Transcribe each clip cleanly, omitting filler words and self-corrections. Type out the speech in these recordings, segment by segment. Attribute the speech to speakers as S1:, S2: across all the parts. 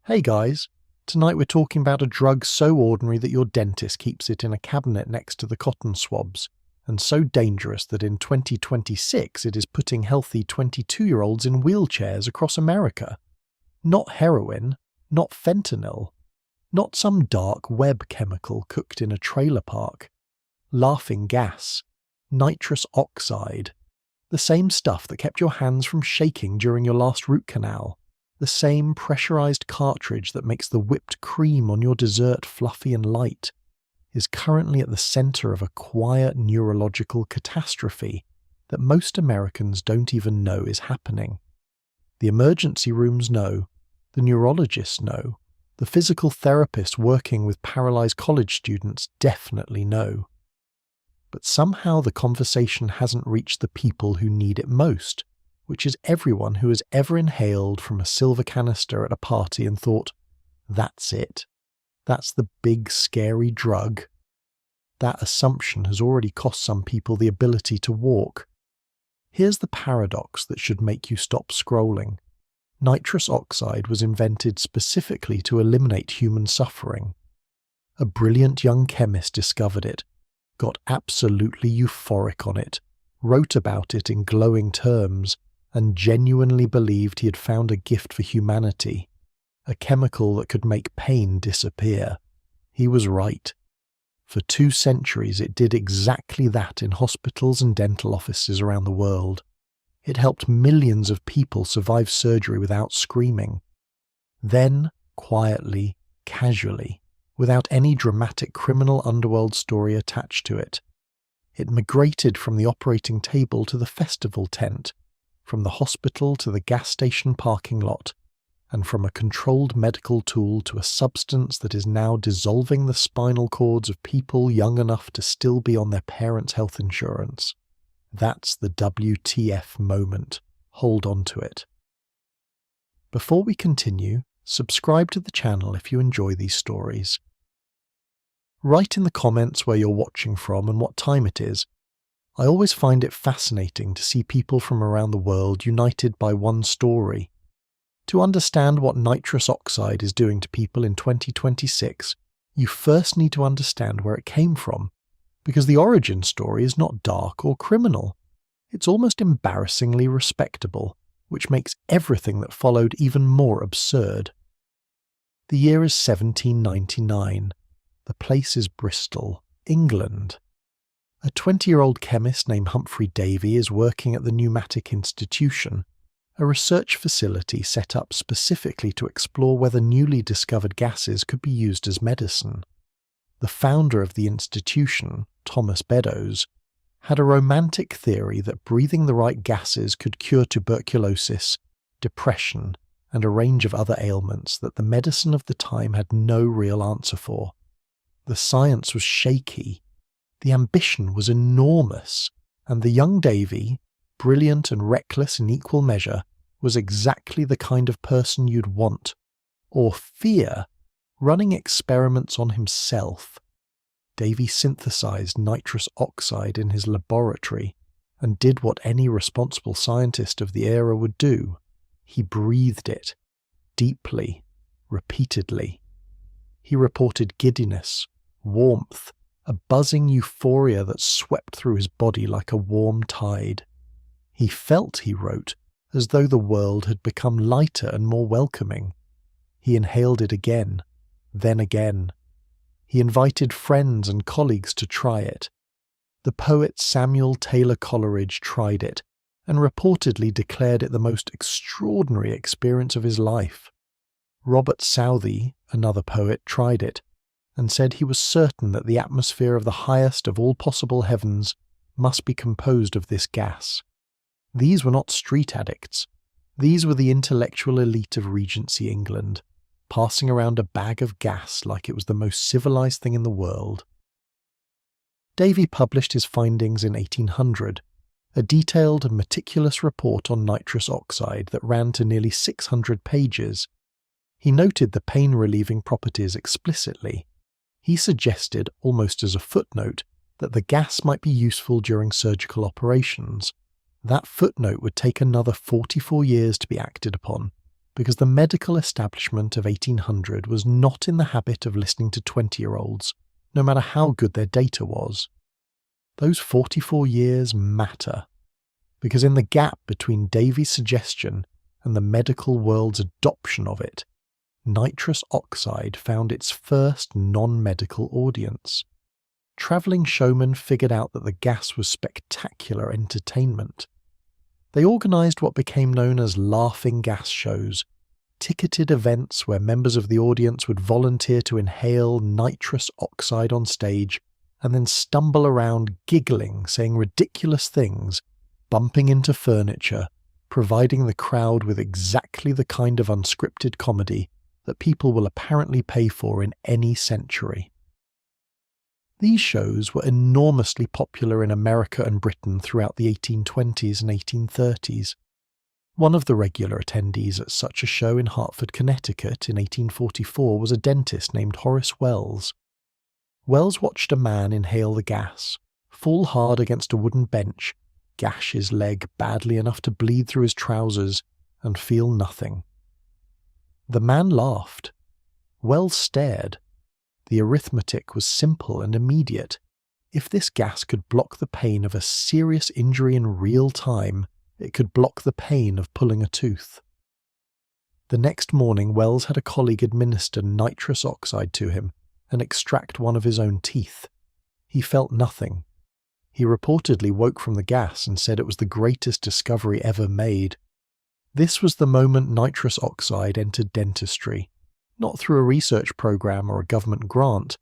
S1: Hey guys, tonight we're talking about a drug so ordinary that your dentist keeps it in a cabinet next to the cotton swabs, and so dangerous that in 2026 it is putting healthy 22-year-olds in wheelchairs across America. Not heroin, not fentanyl, not some dark web chemical cooked in a trailer park. Laughing gas, nitrous oxide, the same stuff that kept your hands from shaking during your last root canal. The same pressurized cartridge that makes the whipped cream on your dessert fluffy and light, is currently at the center of a quiet neurological catastrophe that most Americans don't even know is happening. The emergency rooms know, the neurologists know, the physical therapists working with paralyzed college students definitely know. But somehow the conversation hasn't reached the people who need it most, which is everyone who has ever inhaled from a silver canister at a party and thought, that's it. That's the big scary drug. That assumption has already cost some people the ability to walk. Here's the paradox that should make you stop scrolling. Nitrous oxide was invented specifically to eliminate human suffering. A brilliant young chemist discovered it, got absolutely euphoric on it, wrote about it in glowing terms, and genuinely believed he had found a gift for humanity, a chemical that could make pain disappear. He was right. For 2 centuries it did exactly that in hospitals and dental offices around the world. It helped millions of people survive surgery without screaming. Then, quietly, casually, without any dramatic criminal underworld story attached to it, it migrated from the operating table to the festival tent, from the hospital to the gas station parking lot, and from a controlled medical tool to a substance that is now dissolving the spinal cords of people young enough to still be on their parents' health insurance. That's the WTF moment. Hold on to it. Before we continue, subscribe to the channel if you enjoy these stories. Write in the comments where you're watching from and what time it is. I always find it fascinating to see people from around the world united by one story. To understand what nitrous oxide is doing to people in 2026, you first need to understand where it came from, because the origin story is not dark or criminal. It's almost embarrassingly respectable, which makes everything that followed even more absurd. The year is 1799. The place is Bristol, England. A 20-year-old chemist named Humphrey Davy is working at the Pneumatic Institution, a research facility set up specifically to explore whether newly discovered gases could be used as medicine. The founder of the institution, Thomas Beddoes, had a romantic theory that breathing the right gases could cure tuberculosis, depression, and a range of other ailments that the medicine of the time had no real answer for. The science was shaky. The ambition was enormous, and the young Davy, brilliant and reckless in equal measure, was exactly the kind of person you'd want, or fear, running experiments on himself. Davy synthesized nitrous oxide in his laboratory and did what any responsible scientist of the era would do. He breathed it, deeply, repeatedly. He reported giddiness, warmth, a buzzing euphoria that swept through his body like a warm tide. He felt, he wrote, as though the world had become lighter and more welcoming. He inhaled it again, then again. He invited friends and colleagues to try it. The poet Samuel Taylor Coleridge tried it, and reportedly declared it the most extraordinary experience of his life. Robert Southey, another poet, tried it, and said he was certain that the atmosphere of the highest of all possible heavens must be composed of this gas. These were not street addicts. These were the intellectual elite of Regency England, passing around a bag of gas like it was the most civilized thing in the world. Davy published his findings in 1800, a detailed and meticulous report on nitrous oxide that ran to nearly 600 pages. He noted the pain-relieving properties explicitly. He suggested, almost as a footnote, that the gas might be useful during surgical operations. That footnote would take another 44 years to be acted upon, because the medical establishment of 1800 was not in the habit of listening to 20-year-olds, no matter how good their data was. Those 44 years matter, because in the gap between Davy's suggestion and the medical world's adoption of it, nitrous oxide found its first non-medical audience. Travelling showmen figured out that the gas was spectacular entertainment. They organised what became known as laughing gas shows, ticketed events where members of the audience would volunteer to inhale nitrous oxide on stage and then stumble around giggling, saying ridiculous things, bumping into furniture, providing the crowd with exactly the kind of unscripted comedy that people will apparently pay for in any century. These shows were enormously popular in America and Britain throughout the 1820s and 1830s. One of the regular attendees at such a show in Hartford, Connecticut in 1844 was a dentist named Horace Wells. Wells watched a man inhale the gas, fall hard against a wooden bench, gash his leg badly enough to bleed through his trousers, and feel nothing. The man laughed. Wells stared. The arithmetic was simple and immediate. If this gas could block the pain of a serious injury in real time, it could block the pain of pulling a tooth. The next morning, Wells had a colleague administer nitrous oxide to him and extract one of his own teeth. He felt nothing. He reportedly woke from the gas and said it was the greatest discovery ever made. This was the moment nitrous oxide entered dentistry, not through a research program or a government grant,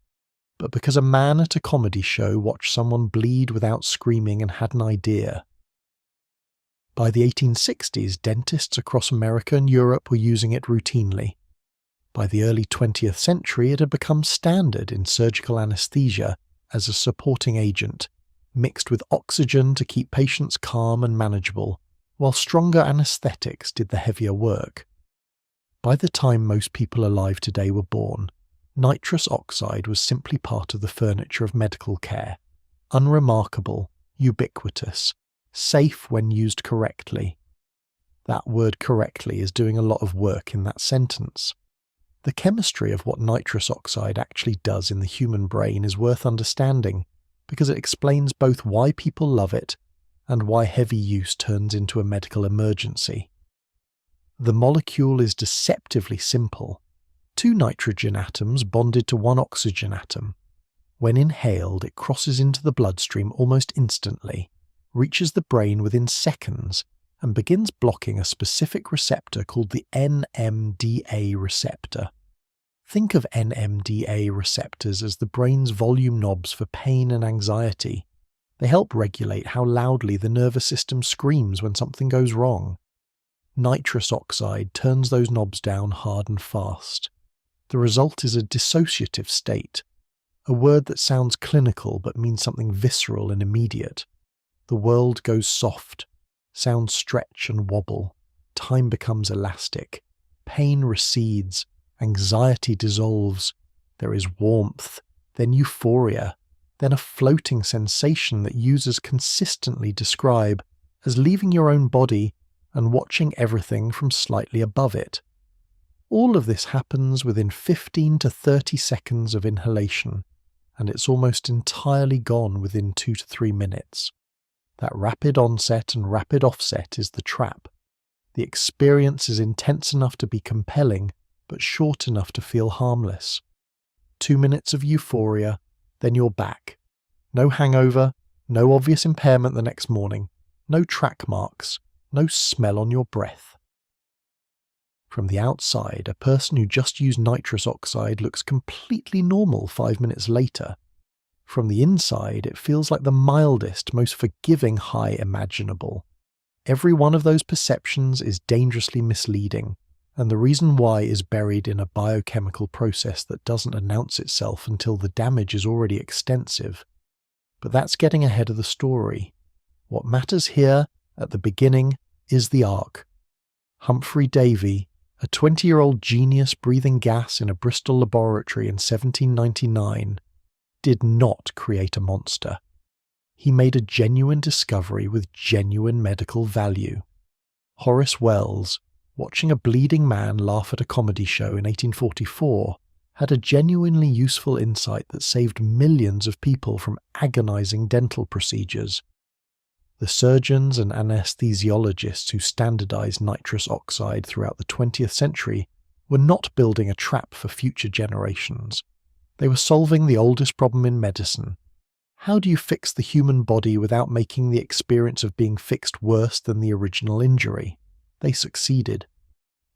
S1: but because a man at a comedy show watched someone bleed without screaming and had an idea. By the 1860s, dentists across America and Europe were using it routinely. By the early 20th century, it had become standard in surgical anesthesia as a supporting agent, mixed with oxygen to keep patients calm and manageable, while stronger anesthetics did the heavier work. By the time most people alive today were born, nitrous oxide was simply part of the furniture of medical care, unremarkable, ubiquitous, safe when used correctly. That word correctly is doing a lot of work in that sentence. The chemistry of what nitrous oxide actually does in the human brain is worth understanding, because it explains both why people love it and why heavy use turns into a medical emergency. The molecule is deceptively simple. 2 nitrogen atoms bonded to 1 oxygen atom. When inhaled, it crosses into the bloodstream almost instantly, reaches the brain within seconds, and begins blocking a specific receptor called the NMDA receptor. Think of NMDA receptors as the brain's volume knobs for pain and anxiety. They help regulate how loudly the nervous system screams when something goes wrong. Nitrous oxide turns those knobs down hard and fast. The result is a dissociative state, a word that sounds clinical but means something visceral and immediate. The world goes soft, sounds stretch and wobble, time becomes elastic, pain recedes, anxiety dissolves, there is warmth, then euphoria, then a floating sensation that users consistently describe as leaving your own body and watching everything from slightly above it. All of this happens within 15 to 30 seconds of inhalation, and it's almost entirely gone within 2 to 3 minutes. That rapid onset and rapid offset is the trap. The experience is intense enough to be compelling, but short enough to feel harmless. 2 minutes of euphoria, then you're back. No hangover, no obvious impairment the next morning, no track marks, no smell on your breath. From the outside, a person who just used nitrous oxide looks completely normal 5 minutes later. From the inside, it feels like the mildest, most forgiving high imaginable. Every one of those perceptions is dangerously misleading, and the reason why is buried in a biochemical process that doesn't announce itself until the damage is already extensive. But that's getting ahead of the story. What matters here, at the beginning, is the arc. Humphrey Davy, a 20-year-old genius breathing gas in a Bristol laboratory in 1799, did not create a monster. He made a genuine discovery with genuine medical value. Horace Wells watching a bleeding man laugh at a comedy show in 1844 had a genuinely useful insight that saved millions of people from agonizing dental procedures. The surgeons and anesthesiologists who standardized nitrous oxide throughout the 20th century were not building a trap for future generations. They were solving the oldest problem in medicine. How do you fix the human body without making the experience of being fixed worse than the original injury? They succeeded.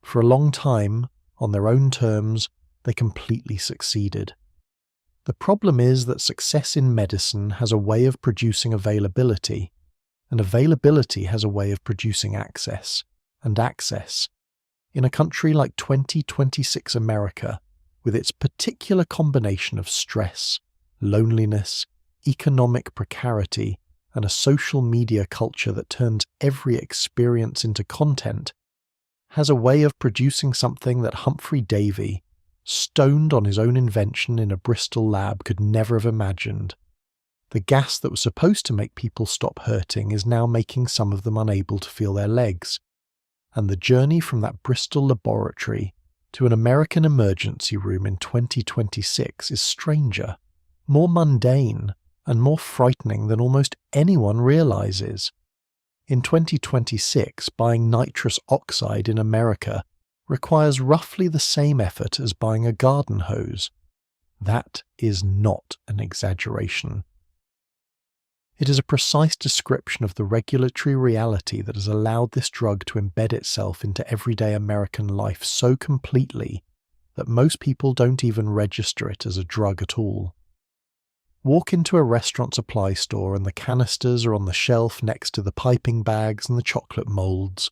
S1: For a long time, on their own terms, they completely succeeded. The problem is that success in medicine has a way of producing availability, and availability has a way of producing access, and access. In a country like 2026 America, with its particular combination of stress, loneliness, economic precarity, and a social media culture that turns every experience into content, has a way of producing something that Humphrey Davy, stoned on his own invention in a Bristol lab, could never have imagined. The gas that was supposed to make people stop hurting is now making some of them unable to feel their legs. And the journey from that Bristol laboratory to an American emergency room in 2026 is stranger, more mundane, and more frightening than almost anyone realizes. In 2026, buying nitrous oxide in America requires roughly the same effort as buying a garden hose. That is not an exaggeration. It is a precise description of the regulatory reality that has allowed this drug to embed itself into everyday American life so completely that most people don't even register it as a drug at all. Walk into a restaurant supply store and the canisters are on the shelf next to the piping bags and the chocolate molds.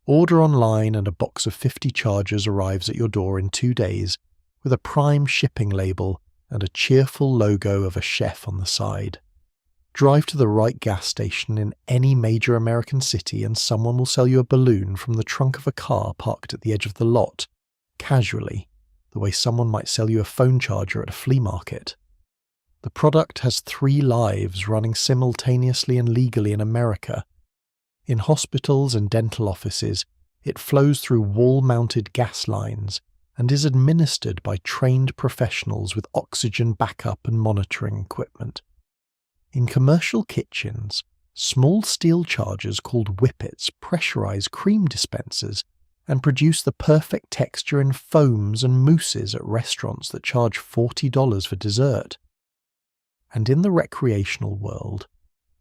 S1: Order online and a box of 50 charges arrives at your door in 2 days with a prime shipping label and a cheerful logo of a chef on the side. Drive to the right gas station in any major American city and someone will sell you a balloon from the trunk of a car parked at the edge of the lot, casually, the way someone might sell you a phone charger at a flea market. The product has 3 lives running simultaneously and legally in America. In hospitals and dental offices, it flows through wall-mounted gas lines and is administered by trained professionals with oxygen backup and monitoring equipment. In commercial kitchens, small steel chargers called whippets pressurize cream dispensers and produce the perfect texture in foams and mousses at restaurants that charge $40 for dessert. And in the recreational world,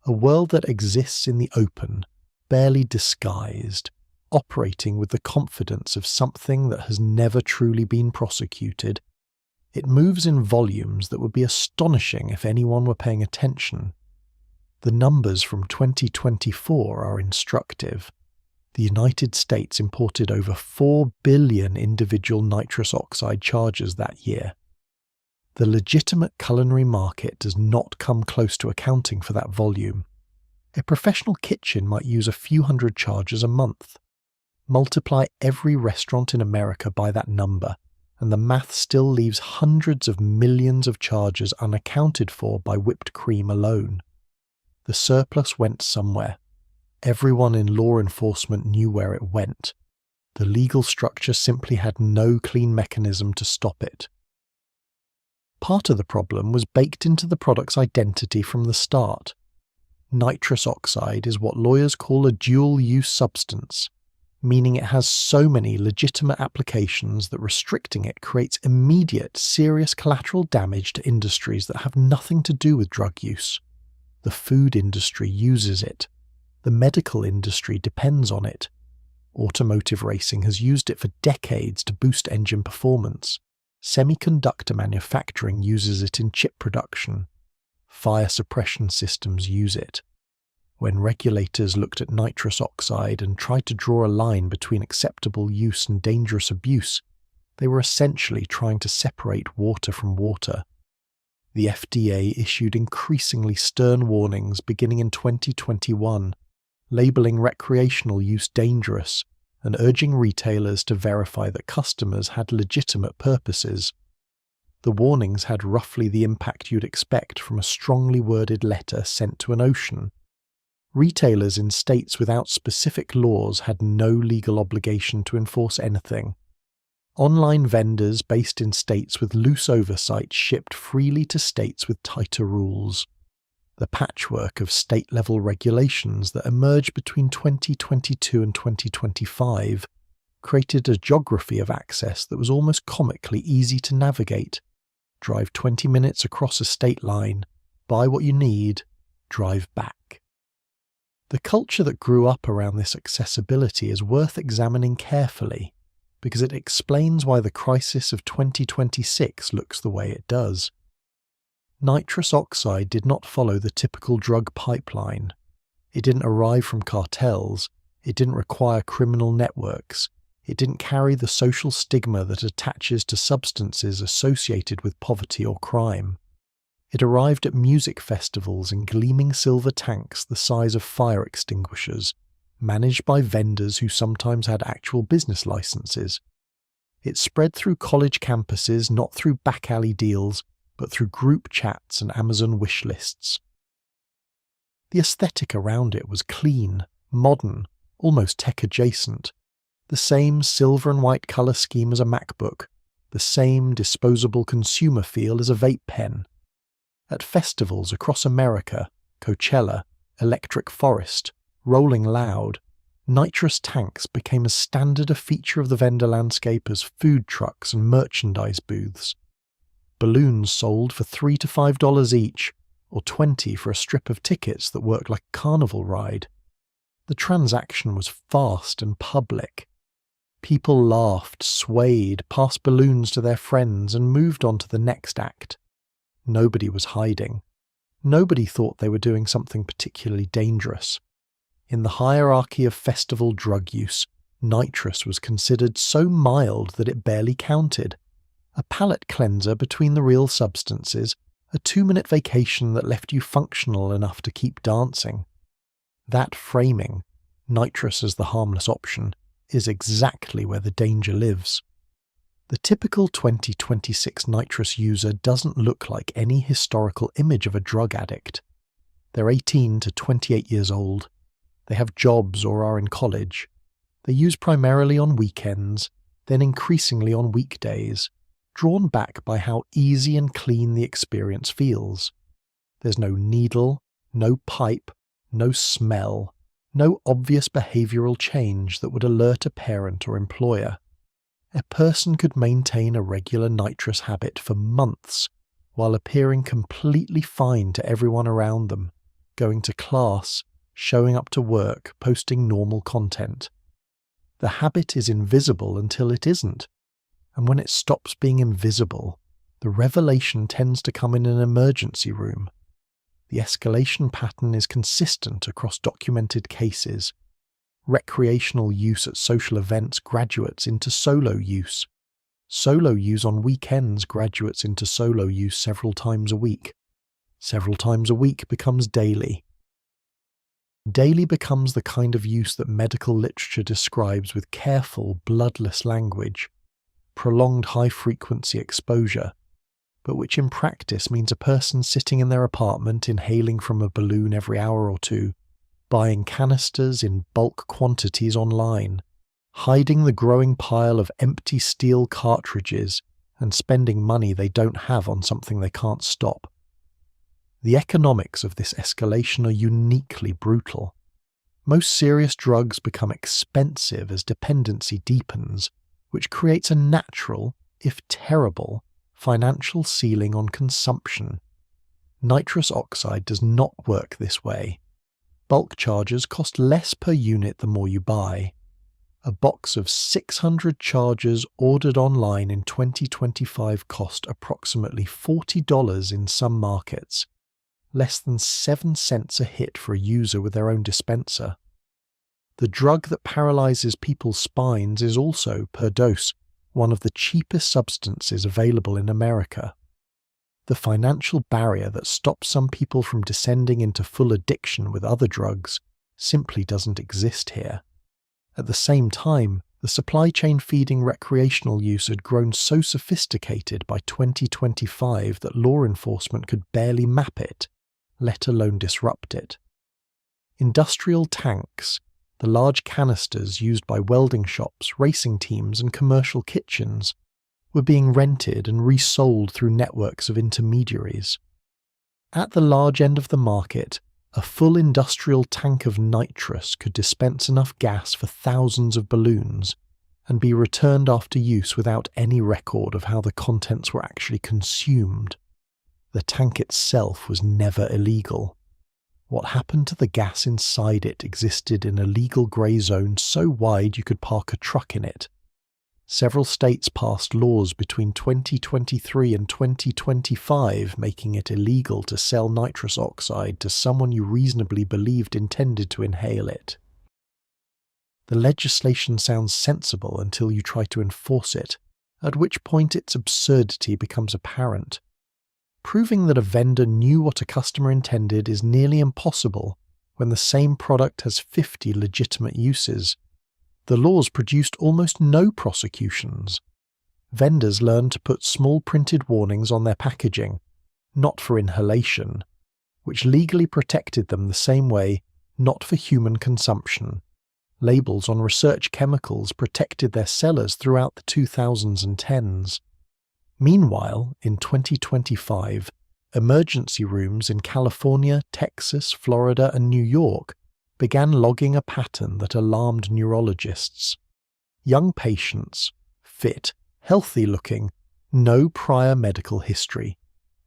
S1: a world that exists in the open, barely disguised, operating with the confidence of something that has never truly been prosecuted, it moves in volumes that would be astonishing if anyone were paying attention. The numbers from 2024 are instructive. The United States imported over 4 billion individual nitrous oxide charges that year. The legitimate culinary market does not come close to accounting for that volume. A professional kitchen might use a few hundred charges a month. Multiply every restaurant in America by that number, and the math still leaves hundreds of millions of charges unaccounted for by whipped cream alone. The surplus went somewhere. Everyone in law enforcement knew where it went. The legal structure simply had no clean mechanism to stop it. Part of the problem was baked into the product's identity from the start. Nitrous oxide is what lawyers call a dual-use substance, meaning it has so many legitimate applications that restricting it creates immediate, serious collateral damage to industries that have nothing to do with drug use. The food industry uses it. The medical industry depends on it. Automotive racing has used it for decades to boost engine performance. Semiconductor manufacturing uses it in chip production. Fire suppression systems use it. When regulators looked at nitrous oxide and tried to draw a line between acceptable use and dangerous abuse, they were essentially trying to separate water from water. The FDA issued increasingly stern warnings beginning in 2021, labeling recreational use dangerous and urging retailers to verify that customers had legitimate purposes. The warnings had roughly the impact you'd expect from a strongly worded letter sent to an ocean. Retailers in states without specific laws had no legal obligation to enforce anything. Online vendors based in states with loose oversight shipped freely to states with tighter rules. The patchwork of state-level regulations that emerged between 2022 and 2025 created a geography of access that was almost comically easy to navigate. Drive 20 minutes across a state line, buy what you need, drive back. The culture that grew up around this accessibility is worth examining carefully, because it explains why the crisis of 2026 looks the way it does. Nitrous oxide did not follow the typical drug pipeline. It didn't arrive from cartels, it didn't require criminal networks, it didn't carry the social stigma that attaches to substances associated with poverty or crime. It arrived at music festivals in gleaming silver tanks the size of fire extinguishers, managed by vendors who sometimes had actual business licenses. It spread through college campuses not through back-alley deals, but through group chats and Amazon wish lists. The aesthetic around it was clean, modern, almost tech-adjacent. The same silver and white colour scheme as a MacBook, the same disposable consumer feel as a vape pen. At festivals across America, Coachella, Electric Forest, Rolling Loud, nitrous tanks became as standard a feature of the vendor landscape as food trucks and merchandise booths. Balloons sold for $3 to $5 each, or $20 for a strip of tickets that worked like a carnival ride. The transaction was fast and public. People laughed, swayed, passed balloons to their friends and moved on to the next act. Nobody was hiding. Nobody thought they were doing something particularly dangerous. In the hierarchy of festival drug use, nitrous was considered so mild that it barely counted. A palate cleanser between the real substances, a 2-minute vacation that left you functional enough to keep dancing. That framing, nitrous as the harmless option, is exactly where the danger lives. The typical 2026 nitrous user doesn't look like any historical image of a drug addict. They're 18 to 28 years old. They have jobs or are in college. They use primarily on weekends, then increasingly on weekdays, drawn back by how easy and clean the experience feels. There's no needle, no pipe, no smell, no obvious behavioural change that would alert a parent or employer. A person could maintain a regular nitrous habit for months while appearing completely fine to everyone around them, going to class, showing up to work, posting normal content. The habit is invisible until it isn't, and when it stops being invisible, the revelation tends to come in an emergency room. The escalation pattern is consistent across documented cases. Recreational use at social events graduates into solo use. Solo use on weekends graduates into solo use several times a week. Several times a week becomes daily. Daily becomes the kind of use that medical literature describes with careful, bloodless language, prolonged high-frequency exposure, but which in practice means a person sitting in their apartment inhaling from a balloon every hour or two, buying canisters in bulk quantities online, hiding the growing pile of empty steel cartridges and spending money they don't have on something they can't stop. The economics of this escalation are uniquely brutal. Most serious drugs become expensive as dependency deepens, which creates a natural, if terrible, financial ceiling on consumption. Nitrous oxide does not work this way. Bulk charges cost less per unit the more you buy. A box of 600 charges ordered online in 2025 cost approximately $40 in some markets, less than 7 cents a hit for a user with their own dispenser. The drug that paralyzes people's spines is also, per dose, one of the cheapest substances available in America. The financial barrier that stops some people from descending into full addiction with other drugs simply doesn't exist here. At the same time, the supply chain feeding recreational use had grown so sophisticated by 2025 that law enforcement could barely map it, let alone disrupt it. Industrial tanks, the large canisters used by welding shops, racing teams, and commercial kitchens, were being rented and resold through networks of intermediaries. At the large end of the market, a full industrial tank of nitrous could dispense enough gas for thousands of balloons and be returned after use without any record of how the contents were actually consumed. The tank itself was never illegal. What happened to the gas inside it existed in a legal grey zone so wide you could park a truck in it. Several states passed laws between 2023 and 2025 making it illegal to sell nitrous oxide to someone you reasonably believed intended to inhale it. The legislation sounds sensible until you try to enforce it, at which point its absurdity becomes apparent. Proving that a vendor knew what a customer intended is nearly impossible when the same product has 50 legitimate uses. The laws produced almost no prosecutions. Vendors learned to put small printed warnings on their packaging, not for inhalation, which legally protected them the same way, not for human consumption. Labels on research chemicals protected their sellers throughout the 2000s and 10s. Meanwhile, in 2025, emergency rooms in California, Texas, Florida, and New York began logging a pattern that alarmed neurologists. Young patients, fit, healthy-looking, no prior medical history,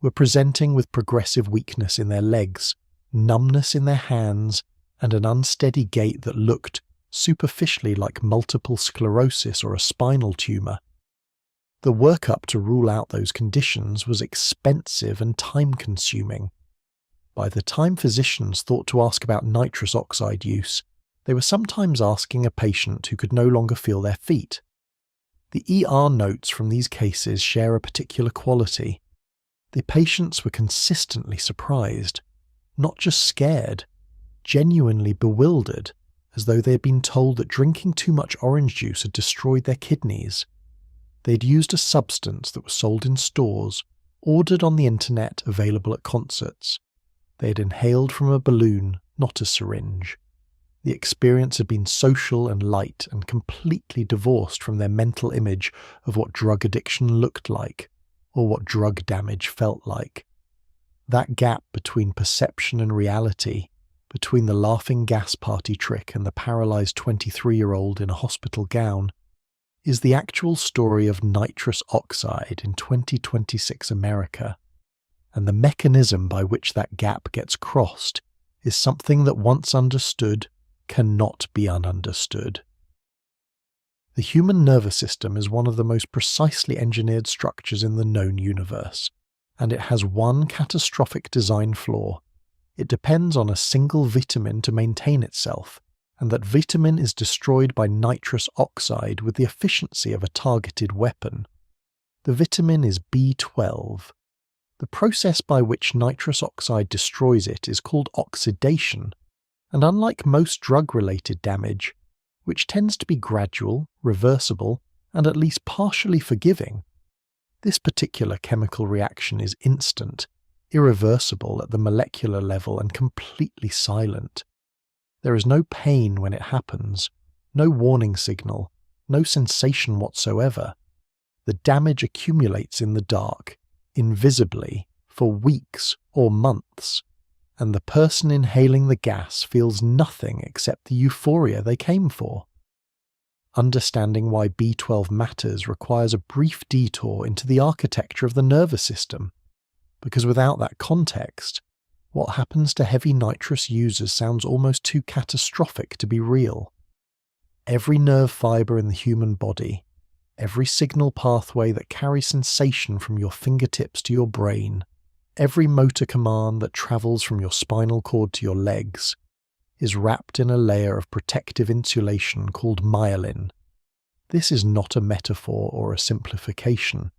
S1: were presenting with progressive weakness in their legs, numbness in their hands, and an unsteady gait that looked superficially like multiple sclerosis or a spinal tumour. The workup to rule out those conditions was expensive and time-consuming. By the time physicians thought to ask about nitrous oxide use, they were sometimes asking a patient who could no longer feel their feet. The ER notes from these cases share a particular quality. The patients were consistently surprised, not just scared, genuinely bewildered, as though they had been told that drinking too much orange juice had destroyed their kidneys. They'd used a substance that was sold in stores, ordered on the internet, available at concerts. They had inhaled from a balloon, not a syringe. The experience had been social and light and completely divorced from their mental image of what drug addiction looked like, or what drug damage felt like. That gap between perception and reality, between the laughing gas party trick and the paralysed 23-year-old in a hospital gown, is the actual story of nitrous oxide in 2026 America. And the mechanism by which that gap gets crossed is something that once understood cannot be ununderstood. The human nervous system is one of the most precisely engineered structures in the known universe, and it has one catastrophic design flaw. It depends on a single vitamin to maintain itself, and that vitamin is destroyed by nitrous oxide with the efficiency of a targeted weapon. The vitamin is B12. The process by which nitrous oxide destroys it is called oxidation, and unlike most drug-related damage, which tends to be gradual, reversible, and at least partially forgiving, this particular chemical reaction is instant, irreversible at the molecular level and completely silent. There is no pain when it happens, no warning signal, no sensation whatsoever. The damage accumulates in the dark, invisibly, for weeks or months, and the person inhaling the gas feels nothing except the euphoria they came for. Understanding why B12 matters requires a brief detour into the architecture of the nervous system, because without that context, what happens to heavy nitrous users sounds almost too catastrophic to be real. Every nerve fibre in the human body, every signal pathway that carries sensation from your fingertips to your brain, every motor command that travels from your spinal cord to your legs, is wrapped in a layer of protective insulation called myelin. This is not a metaphor or a simplification.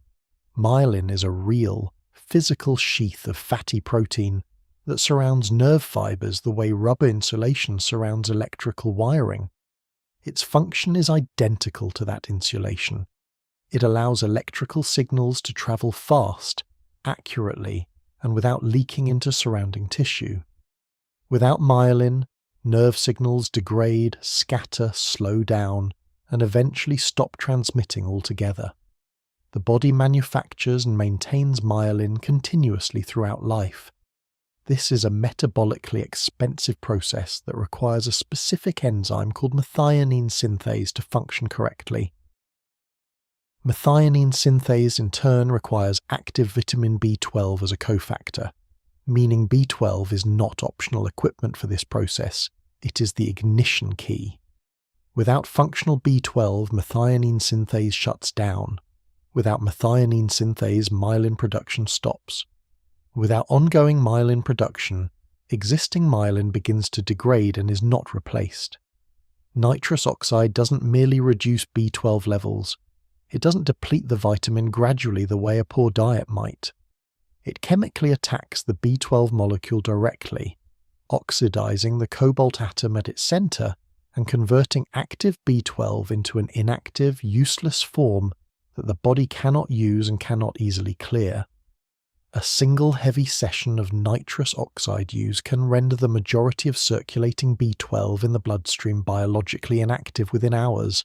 S1: Myelin is a real, physical sheath of fatty protein that surrounds nerve fibers the way rubber insulation surrounds electrical wiring. Its function is identical to that insulation. It allows electrical signals to travel fast, accurately, and without leaking into surrounding tissue. Without myelin, Nerve signals degrade, scatter, slow down, and eventually stop transmitting altogether. The body manufactures and maintains myelin continuously throughout life. This is a metabolically expensive process that requires a specific enzyme called methionine synthase to function correctly. Methionine synthase in turn requires active vitamin B12 as a cofactor, meaning B12 is not optional equipment for this process, it is the ignition key. Without functional B12, methionine synthase shuts down. Without methionine synthase, myelin production stops. Without ongoing myelin production, existing myelin begins to degrade and is not replaced. Nitrous oxide doesn't merely reduce B12 levels. It doesn't deplete the vitamin gradually the way a poor diet might. It chemically attacks the B12 molecule directly, oxidizing the cobalt atom at its center and converting active B12 into an inactive, useless form that the body cannot use and cannot easily clear. A single heavy session of nitrous oxide use can render the majority of circulating B12 in the bloodstream biologically inactive within hours.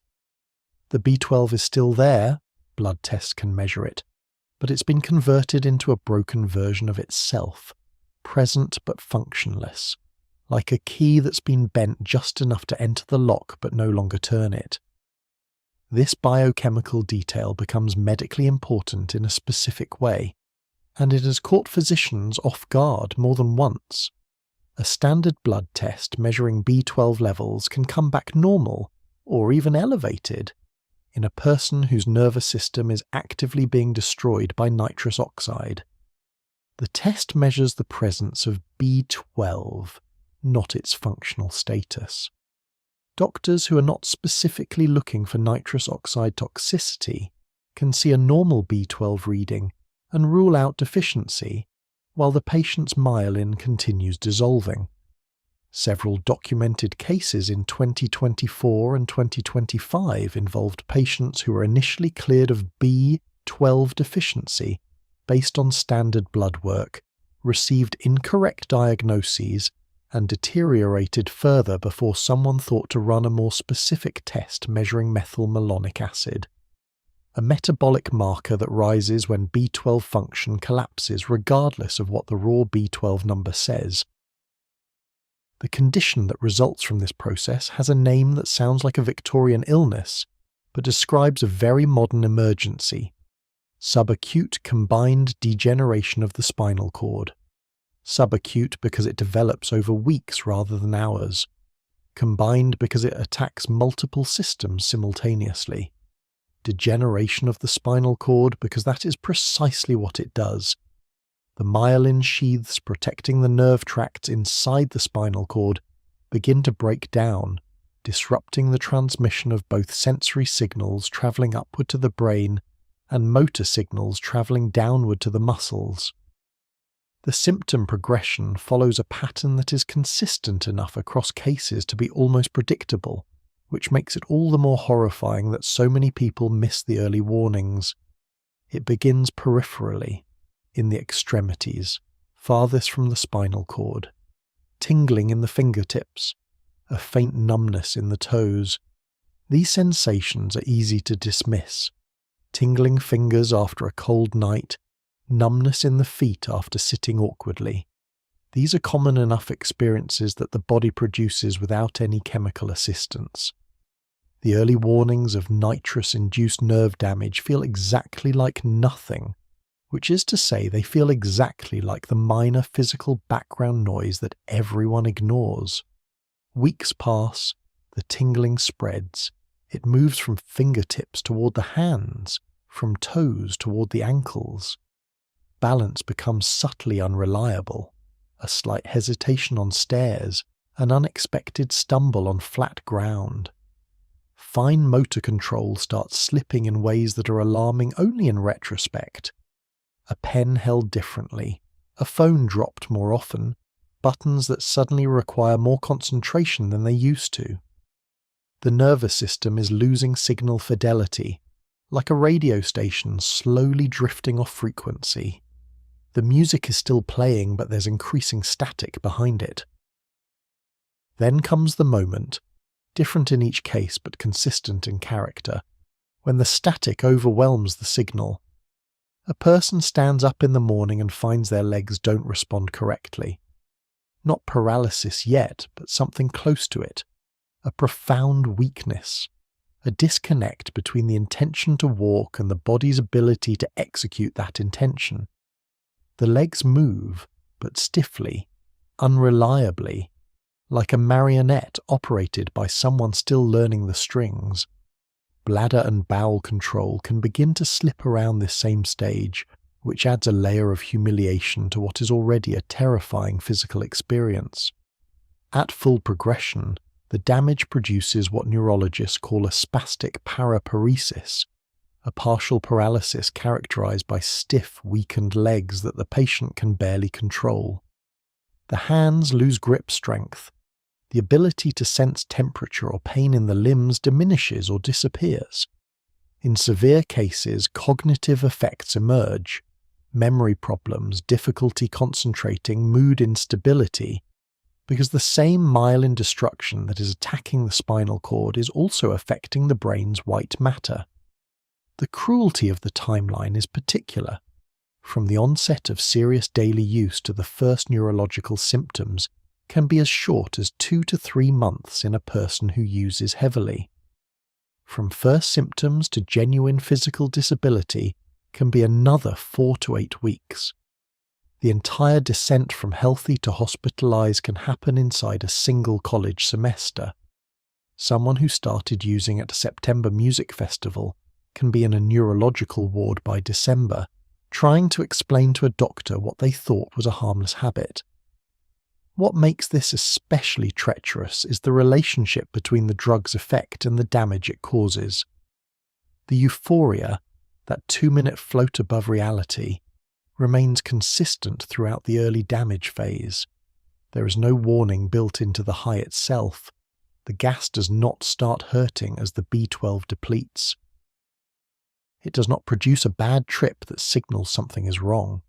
S1: The B12 is still there, blood tests can measure it, but it's been converted into a broken version of itself, present but functionless, like a key that's been bent just enough to enter the lock but no longer turn it. This biochemical detail becomes medically important in a specific way, and it has caught physicians off guard more than once. A standard blood test measuring B12 levels can come back normal, or even elevated, in a person whose nervous system is actively being destroyed by nitrous oxide. The test measures the presence of B12, not its functional status. Doctors who are not specifically looking for nitrous oxide toxicity can see a normal B12 reading and rule out deficiency, while the patient's myelin continues dissolving. Several documented cases in 2024 and 2025 involved patients who were initially cleared of B12 deficiency based on standard blood work, received incorrect diagnoses, and deteriorated further before someone thought to run a more specific test measuring methylmalonic acid, a metabolic marker that rises when B12 function collapses regardless of what the raw B12 number says. The condition that results from this process has a name that sounds like a Victorian illness, but describes a very modern emergency: subacute combined degeneration of the spinal cord. Subacute because it develops over weeks rather than hours. Combined because it attacks multiple systems simultaneously. Degeneration of the spinal cord because that is precisely what it does. The myelin sheaths protecting the nerve tracts inside the spinal cord begin to break down, disrupting the transmission of both sensory signals travelling upward to the brain and motor signals travelling downward to the muscles. The symptom progression follows a pattern that is consistent enough across cases to be almost predictable, which makes it all the more horrifying that so many people miss the early warnings. It begins peripherally, in the extremities, farthest from the spinal cord. Tingling in the fingertips, a faint numbness in the toes. These sensations are easy to dismiss. Tingling fingers after a cold night, numbness in the feet after sitting awkwardly. These are common enough experiences that the body produces without any chemical assistance. The early warnings of nitrous-induced nerve damage feel exactly like nothing, which is to say they feel exactly like the minor physical background noise that everyone ignores. Weeks pass, the tingling spreads. It moves from fingertips toward the hands, from toes toward the ankles. Balance becomes subtly unreliable. A slight hesitation on stairs, an unexpected stumble on flat ground. Fine motor control starts slipping in ways that are alarming only in retrospect. A pen held differently, a phone dropped more often, buttons that suddenly require more concentration than they used to. The nervous system is losing signal fidelity, like a radio station slowly drifting off frequency. The music is still playing, but there's increasing static behind it. Then comes the moment, different in each case but consistent in character, when the static overwhelms the signal. A person stands up in the morning and finds their legs don't respond correctly. Not paralysis yet, but something close to it. A profound weakness. A disconnect between the intention to walk and the body's ability to execute that intention. The legs move, but stiffly, unreliably, like a marionette operated by someone still learning the strings. Bladder and bowel control can begin to slip around this same stage, which adds a layer of humiliation to what is already a terrifying physical experience. At full progression, the damage produces what neurologists call a spastic paraparesis, a partial paralysis characterized by stiff, weakened legs that the patient can barely control. The hands lose grip strength. The ability to sense temperature or pain in the limbs diminishes or disappears. In severe cases, cognitive effects emerge: memory problems, difficulty concentrating, mood instability, because the same myelin destruction that is attacking the spinal cord is also affecting the brain's white matter. The cruelty of the timeline is particular. From the onset of serious daily use to the first neurological symptoms can be as short as 2 to 3 months in a person who uses heavily. From first symptoms to genuine physical disability can be another 4 to 8 weeks. The entire descent from healthy to hospitalized can happen inside a single college semester. Someone who started using at a September music festival can be in a neurological ward by December, trying to explain to a doctor what they thought was a harmless habit. What makes this especially treacherous is the relationship between the drug's effect and the damage it causes. The euphoria, that 2-minute float above reality, remains consistent throughout the early damage phase. There is no warning built into the high itself. The gas does not start hurting as the B12 depletes. It does not produce a bad trip that signals something is wrong.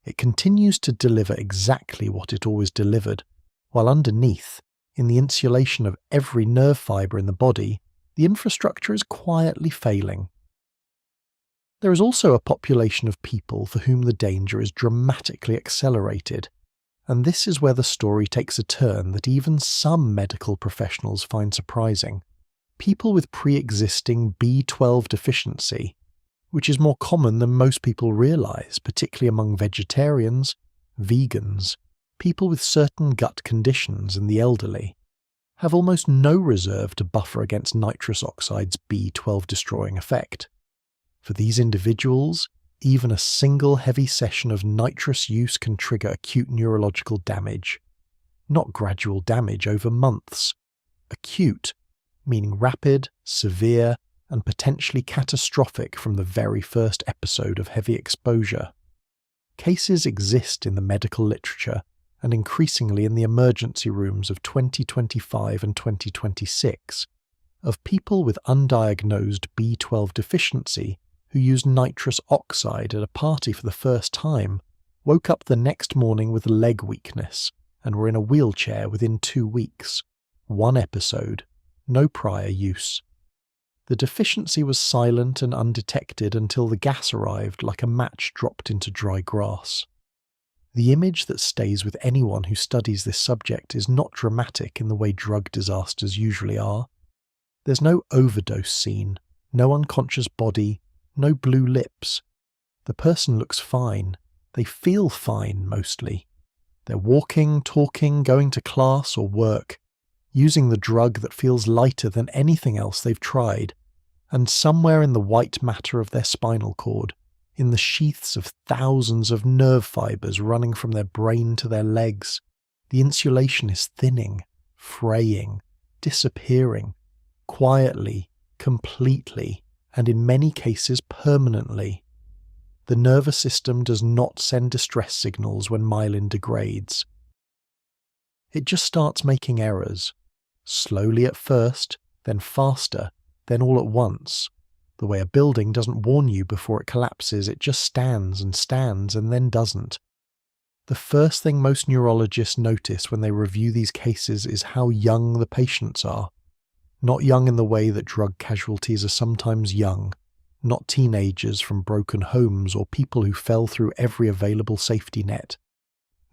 S1: It continues to deliver exactly what it always delivered, while underneath, in the insulation of every nerve fibre in the body, the infrastructure is quietly failing. There is also a population of people for whom the danger is dramatically accelerated, and this is where the story takes a turn that even some medical professionals find surprising. People with pre-existing B12 deficiency, which is more common than most people realize, particularly among vegetarians, vegans, people with certain gut conditions and the elderly, have almost no reserve to buffer against nitrous oxide's B12 destroying effect. For these individuals, even a single heavy session of nitrous use can trigger acute neurological damage. Not gradual damage over months. Acute, meaning rapid, severe, and potentially catastrophic from the very first episode of heavy exposure. Cases exist in the medical literature and increasingly in the emergency rooms of 2025 and 2026 of people with undiagnosed B12 deficiency who used nitrous oxide at a party for the first time, woke up the next morning with leg weakness, and were in a wheelchair within 2 weeks. 1 episode, no prior use. The deficiency was silent and undetected until the gas arrived like a match dropped into dry grass. The image that stays with anyone who studies this subject is not dramatic in the way drug disasters usually are. There's no overdose scene, no unconscious body, no blue lips. The person looks fine. They feel fine, mostly. They're walking, talking, going to class or work, using the drug that feels lighter than anything else they've tried, and somewhere in the white matter of their spinal cord, in the sheaths of thousands of nerve fibres running from their brain to their legs, the insulation is thinning, fraying, disappearing, quietly, completely, and in many cases permanently. The nervous system does not send distress signals when myelin degrades. It just starts making errors, slowly at first, then faster, then all at once. The way a building doesn't warn you before it collapses, it just stands and then doesn't. The first thing most neurologists notice when they review these cases is how young the patients are. Not young in the way that drug casualties are sometimes young, not teenagers from broken homes or people who fell through every available safety net.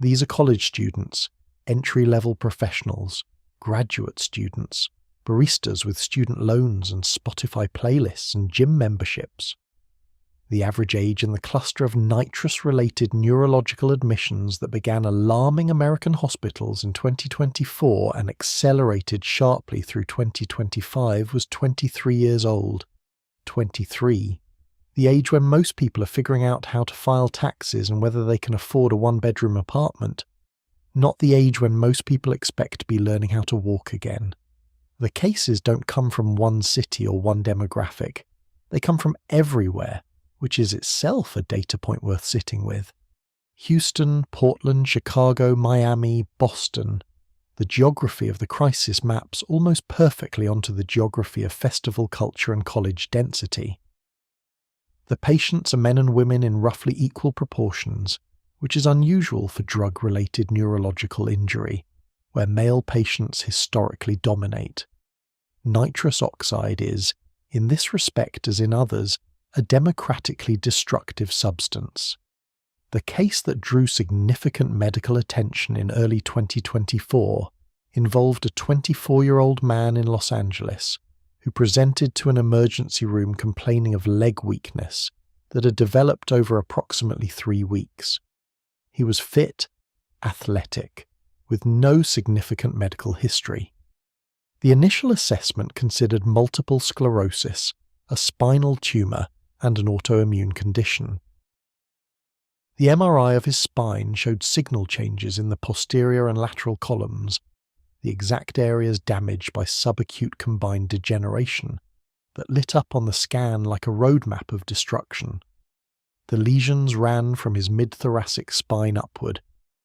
S1: These are college students, entry-level professionals, graduate students, baristas with student loans and Spotify playlists and gym memberships. The average age in the cluster of nitrous-related neurological admissions that began alarming American hospitals in 2024 and accelerated sharply through 2025 was 23 years old. 23. The age when most people are figuring out how to file taxes and whether they can afford a one-bedroom apartment. Not the age when most people expect to be learning how to walk again. The cases don't come from one city or one demographic. They come from everywhere, which is itself a data point worth sitting with. Houston, Portland, Chicago, Miami, Boston. The geography of the crisis maps almost perfectly onto the geography of festival culture and college density. The patients are men and women in roughly equal proportions, which is unusual for drug-related neurological injury, where male patients historically dominate. Nitrous oxide is, in this respect as in others, a democratically destructive substance. The case that drew significant medical attention in early 2024 involved a 24-year-old man in Los Angeles who presented to an emergency room complaining of leg weakness that had developed over approximately 3 weeks. He was fit, athletic, with no significant medical history. The initial assessment considered multiple sclerosis, a spinal tumour, and an autoimmune condition. The MRI of his spine showed signal changes in the posterior and lateral columns, the exact areas damaged by subacute combined degeneration, that lit up on the scan like a roadmap of destruction. The lesions ran from his mid-thoracic spine upward,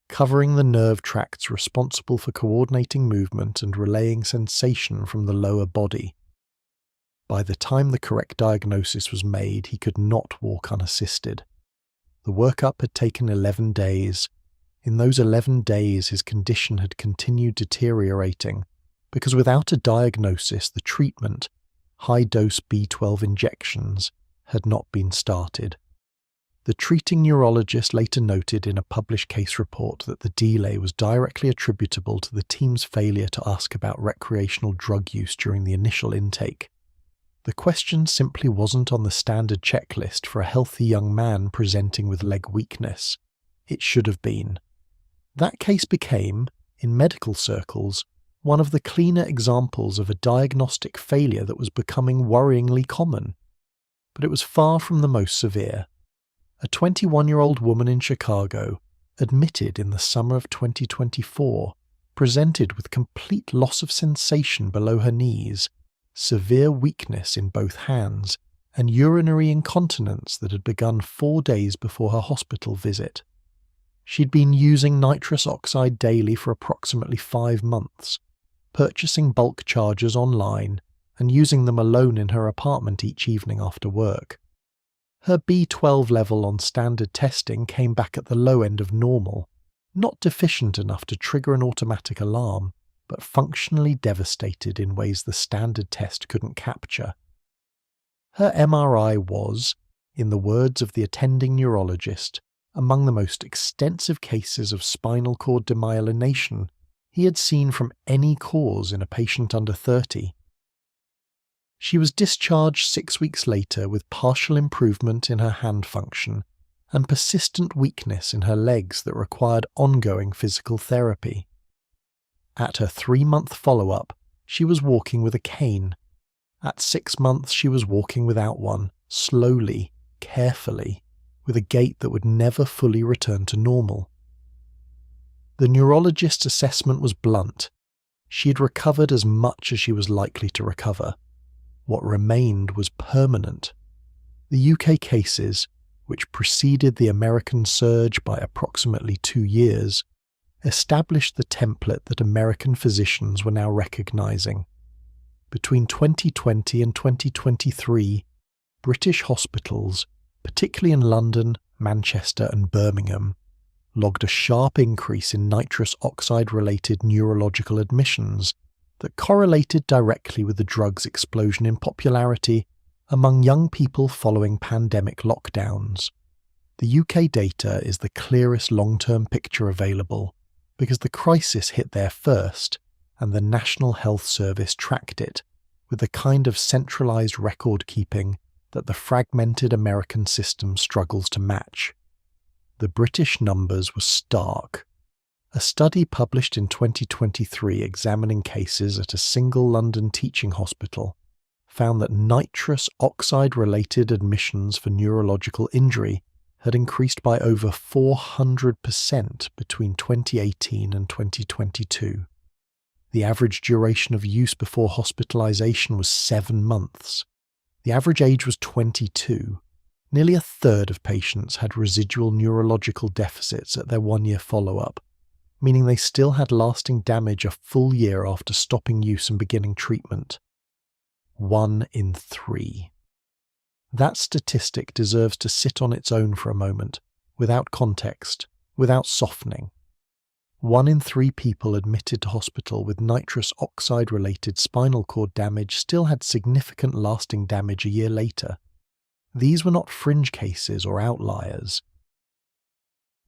S1: covering the nerve tracts responsible for coordinating movement and relaying sensation from the lower body. By the time the correct diagnosis was made, he could not walk unassisted. The workup had taken 11 days. In those 11 days, his condition had continued deteriorating, because without a diagnosis, the treatment, high-dose B12 injections, had not been started. The treating neurologist later noted in a published case report that the delay was directly attributable to the team's failure to ask about recreational drug use during the initial intake. The question simply wasn't on the standard checklist for a healthy young man presenting with leg weakness. It should have been. That case became, in medical circles, one of the cleaner examples of a diagnostic failure that was becoming worryingly common. But it was far from the most severe. A 21-year-old woman in Chicago, admitted in the summer of 2024, presented with complete loss of sensation below her knees, severe weakness in both hands, and urinary incontinence that had begun 4 days before her hospital visit. She'd been using nitrous oxide daily for approximately 5 months, purchasing bulk charges online and using them alone in her apartment each evening after work. Her B12 level on standard testing came back at the low end of normal, not deficient enough to trigger an automatic alarm, but functionally devastated in ways the standard test couldn't capture. Her MRI was, in the words of the attending neurologist, among the most extensive cases of spinal cord demyelination he had seen from any cause in a patient under 30. She was discharged 6 weeks later with partial improvement in her hand function and persistent weakness in her legs that required ongoing physical therapy. At her 3-month follow-up, she was walking with a cane. At 6 months, she was walking without one, slowly, carefully, with a gait that would never fully return to normal. The neurologist's assessment was blunt. She had recovered as much as she was likely to recover. What remained was permanent. The UK cases, which preceded the American surge by approximately 2 years, established the template that American physicians were now recognizing. Between 2020 and 2023, British hospitals, particularly in London, Manchester and Birmingham, logged a sharp increase in nitrous oxide-related neurological admissions that correlated directly with the drug's explosion in popularity among young people following pandemic lockdowns. The UK data is the clearest long-term picture available because the crisis hit there first and the National Health Service tracked it with the kind of centralised record-keeping that the fragmented American system struggles to match. The British numbers were stark. A study published in 2023 examining cases at a single London teaching hospital found that nitrous oxide-related admissions for neurological injury had increased by over 400% between 2018 and 2022. The average duration of use before hospitalisation was 7 months. The average age was 22. Nearly a third of patients had residual neurological deficits at their 1-year follow-up, meaning they still had lasting damage a full year after stopping use and beginning treatment. 1 in 3. That statistic deserves to sit on its own for a moment, without context, without softening. 1 in 3 people admitted to hospital with nitrous oxide-related spinal cord damage still had significant lasting damage a year later. These were not fringe cases or outliers.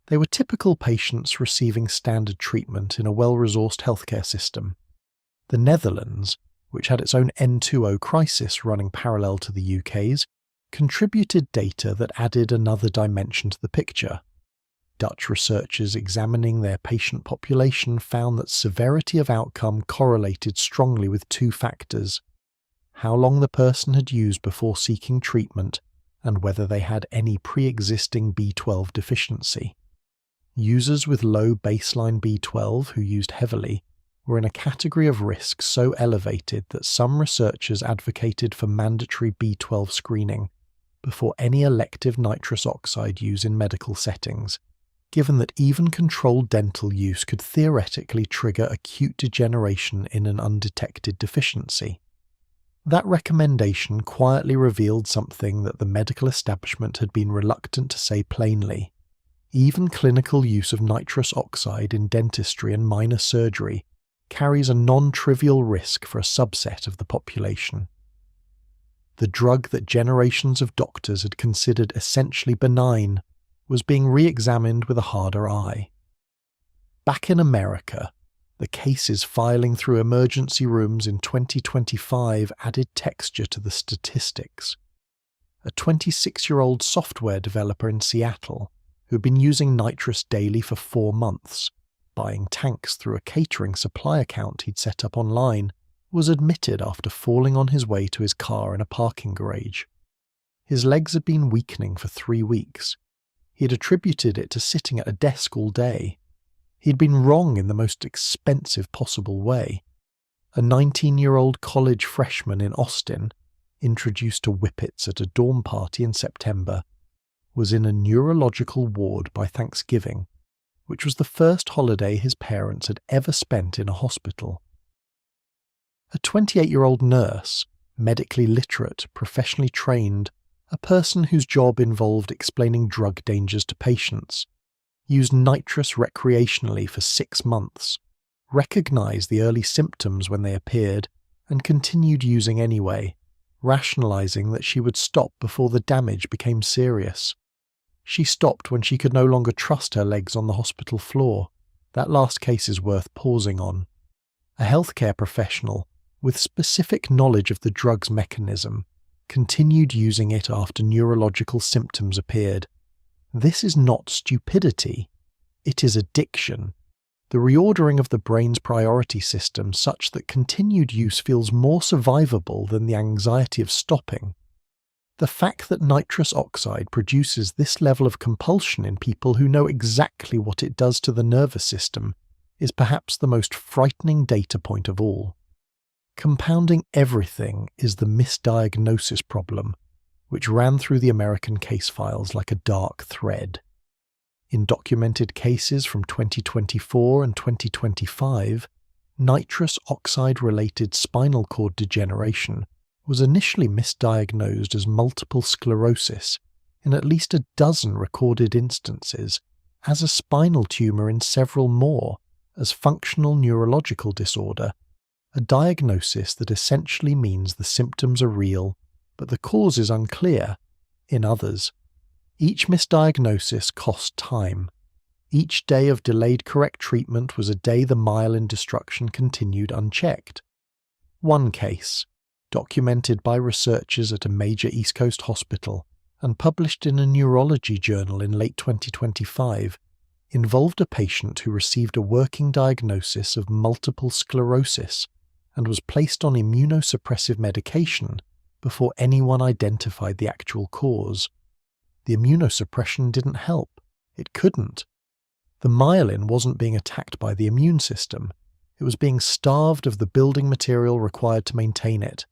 S1: They were typical patients receiving standard treatment in a well-resourced healthcare system. The Netherlands, which had its own N2O crisis running parallel to the UK's, contributed data that added another dimension to the picture. Dutch researchers examining their patient population found that severity of outcome correlated strongly with 2 factors: how long the person had used before seeking treatment and whether they had any pre-existing B12 deficiency. Users with low baseline B12 who used heavily were in a category of risk so elevated that some researchers advocated for mandatory B12 screening before any elective nitrous oxide use in medical settings, given that even controlled dental use could theoretically trigger acute degeneration in an undetected deficiency. That recommendation quietly revealed something that the medical establishment had been reluctant to say plainly. Even clinical use of nitrous oxide in dentistry and minor surgery carries a non-trivial risk for a subset of the population. The drug that generations of doctors had considered essentially benign was being re-examined with a harder eye. Back in America, the cases filing through emergency rooms in 2025 added texture to the statistics. A 26-year-old software developer in Seattle, who'd been using nitrous daily for 4 months, buying tanks through a catering supply account he'd set up online, was admitted after falling on his way to his car in a parking garage. His legs had been weakening for 3 weeks. He had attributed it to sitting at a desk all day. He'd been wrong in the most expensive possible way. A 19-year-old college freshman in Austin, introduced to whippets at a dorm party in September, was in a neurological ward by Thanksgiving, which was the first holiday his parents had ever spent in a hospital. A 28-year-old nurse, medically literate, professionally trained, a person whose job involved explaining drug dangers to patients, used nitrous recreationally for 6 months, recognized the early symptoms when they appeared, and continued using anyway, rationalizing that she would stop before the damage became serious. She stopped when she could no longer trust her legs on the hospital floor. That last case is worth pausing on. A healthcare professional, with specific knowledge of the drug's mechanism, continued using it after neurological symptoms appeared. This is not stupidity. It is addiction. The reordering of the brain's priority system such that continued use feels more survivable than the anxiety of stopping. The fact that nitrous oxide produces this level of compulsion in people who know exactly what it does to the nervous system is perhaps the most frightening data point of all. Compounding everything is the misdiagnosis problem, which ran through the American case files like a dark thread. In documented cases from 2024 and 2025, nitrous oxide-related spinal cord degeneration was initially misdiagnosed as multiple sclerosis in at least a dozen recorded instances as a spinal tumour in several more, as functional neurological disorder, a diagnosis that essentially means the symptoms are real, but the cause is unclear, in others. Each misdiagnosis cost time. Each day of delayed correct treatment was a day the mile in destruction continued unchecked. One case, documented by researchers at a major East Coast hospital and published in a neurology journal in late 2025, involved a patient who received a working diagnosis of multiple sclerosis and was placed on immunosuppressive medication before anyone identified the actual cause. The immunosuppression didn't help. It couldn't. The myelin wasn't being attacked by the immune system. It was being starved of the building material required to maintain it.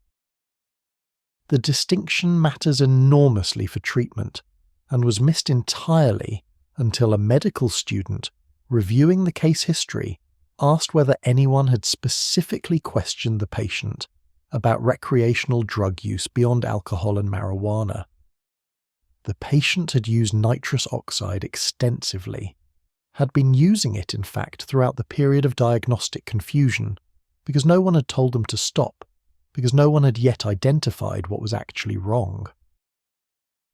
S1: The distinction matters enormously for treatment and was missed entirely until a medical student, reviewing the case history, asked whether anyone had specifically questioned the patient about recreational drug use beyond alcohol and marijuana. The patient had used nitrous oxide extensively, had been using it in fact throughout the period of diagnostic confusion, because no one had told them to stop, because no one had yet identified what was actually wrong.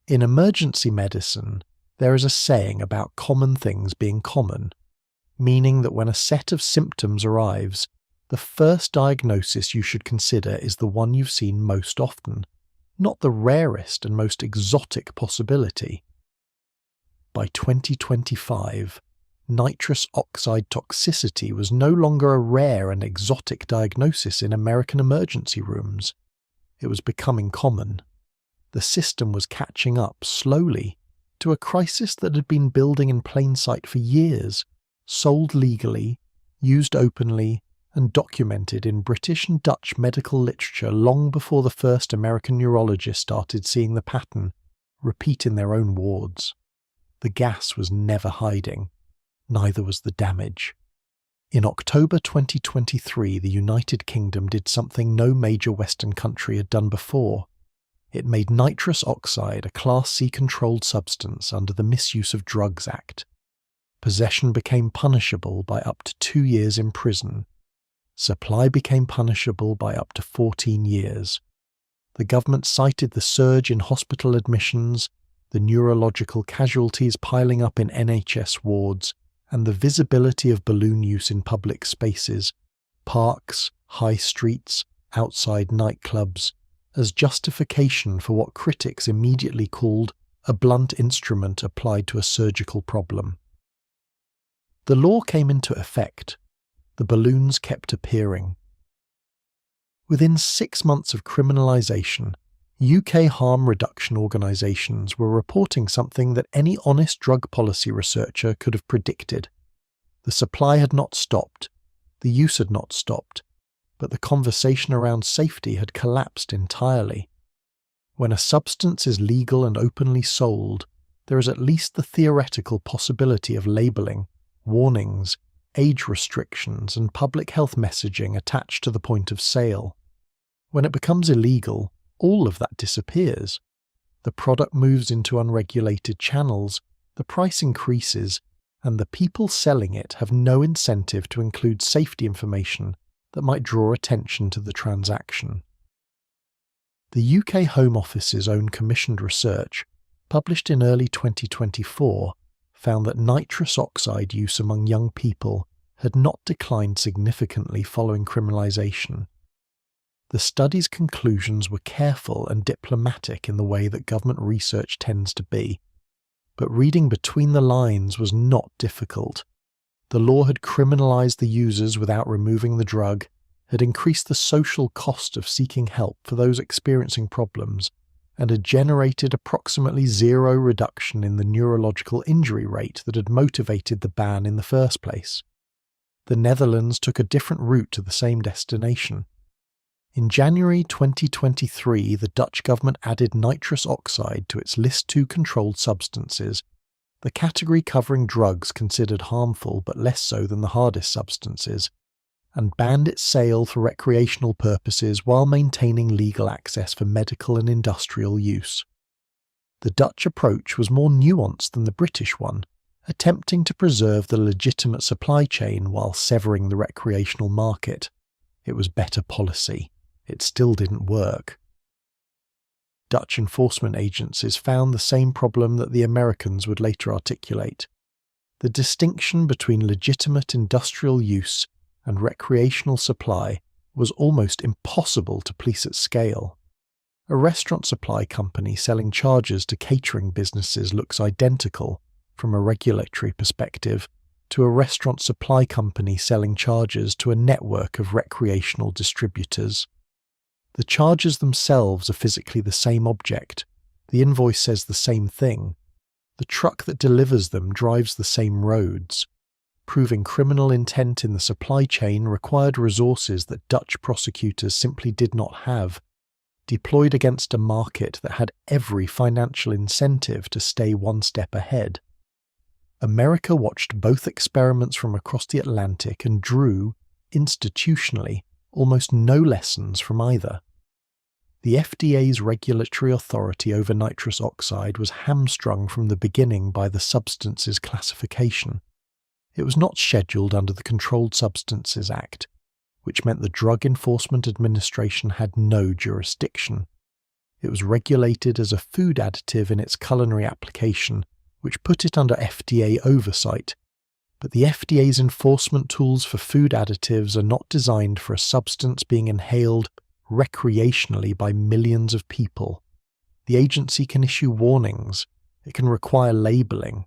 S1: In emergency medicine, there is a saying about common things being common, meaning that when a set of symptoms arrives, the first diagnosis you should consider is the one you've seen most often, not the rarest and most exotic possibility. By 2025, nitrous oxide toxicity was no longer a rare and exotic diagnosis in American emergency rooms. It was becoming common. The system was catching up slowly to a crisis that had been building in plain sight for years, sold legally, used openly, and documented in British and Dutch medical literature long before the first American neurologists started seeing the pattern repeat in their own wards. The gas was never hiding. Neither was the damage. In October 2023, the United Kingdom did something no major Western country had done before. It made nitrous oxide a Class C controlled substance under the Misuse of Drugs Act. Possession became punishable by up to 2 years in prison. Supply became punishable by up to 14 years. The government cited the surge in hospital admissions, the neurological casualties piling up in NHS wards, and the visibility of balloon use in public spaces, parks, high streets, outside nightclubs, as justification for what critics immediately called a blunt instrument applied to a surgical problem. The law came into effect. The balloons kept appearing. Within 6 months of criminalisation, UK harm reduction organisations were reporting something that any honest drug policy researcher could have predicted. The supply had not stopped, the use had not stopped, but the conversation around safety had collapsed entirely. When a substance is legal and openly sold, there is at least the theoretical possibility of labelling, warnings, age restrictions, and public health messaging attached to the point of sale. When it becomes illegal, all of that disappears. The product moves into unregulated channels, the price increases, and the people selling it have no incentive to include safety information that might draw attention to the transaction. The UK Home Office's own commissioned research, published in early 2024, found that nitrous oxide use among young people had not declined significantly following criminalisation. The study's conclusions were careful and diplomatic in the way that government research tends to be, but reading between the lines was not difficult. The law had criminalised the users without removing the drug, had increased the social cost of seeking help for those experiencing problems, and had generated approximately zero reduction in the neurological injury rate that had motivated the ban in the first place. The Netherlands took a different route to the same destination. In January 2023, the Dutch government added nitrous oxide to its List 2 controlled substances, the category covering drugs considered harmful but less so than the hardest substances, and banned its sale for recreational purposes while maintaining legal access for medical and industrial use. The Dutch approach was more nuanced than the British one, attempting to preserve the legitimate supply chain while severing the recreational market. It was better policy. It still didn't work. Dutch enforcement agencies found the same problem that the Americans would later articulate. The distinction between legitimate industrial use and recreational supply was almost impossible to police at scale. A restaurant supply company selling charges to catering businesses looks identical, from a regulatory perspective, to a restaurant supply company selling charges to a network of recreational distributors. The charges themselves are physically the same object. The invoice says the same thing. The truck that delivers them drives the same roads. Proving criminal intent in the supply chain required resources that Dutch prosecutors simply did not have, deployed against a market that had every financial incentive to stay one step ahead. America watched both experiments from across the Atlantic and drew, institutionally, almost no lessons from either. The FDA's regulatory authority over nitrous oxide was hamstrung from the beginning by the substance's classification. It was not scheduled under the Controlled Substances Act, which meant the Drug Enforcement Administration had no jurisdiction. It was regulated as a food additive in its culinary application, which put it under FDA oversight. But the FDA's enforcement tools for food additives are not designed for a substance being inhaled recreationally by millions of people. The agency can issue warnings, it can require labeling,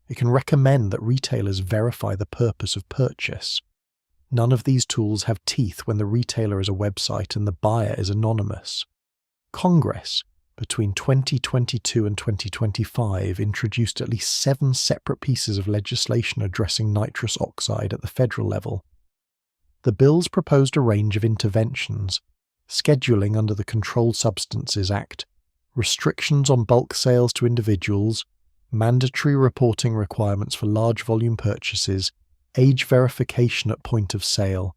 S1: it can recommend that retailers verify the purpose of purchase. None of these tools have teeth when the retailer is a website and the buyer is anonymous. Congress, between 2022 and 2025, introduced at least 7 separate pieces of legislation addressing nitrous oxide at the federal level. The bills proposed a range of interventions: scheduling under the Controlled Substances Act, restrictions on bulk sales to individuals, mandatory reporting requirements for large volume purchases, age verification at point of sale.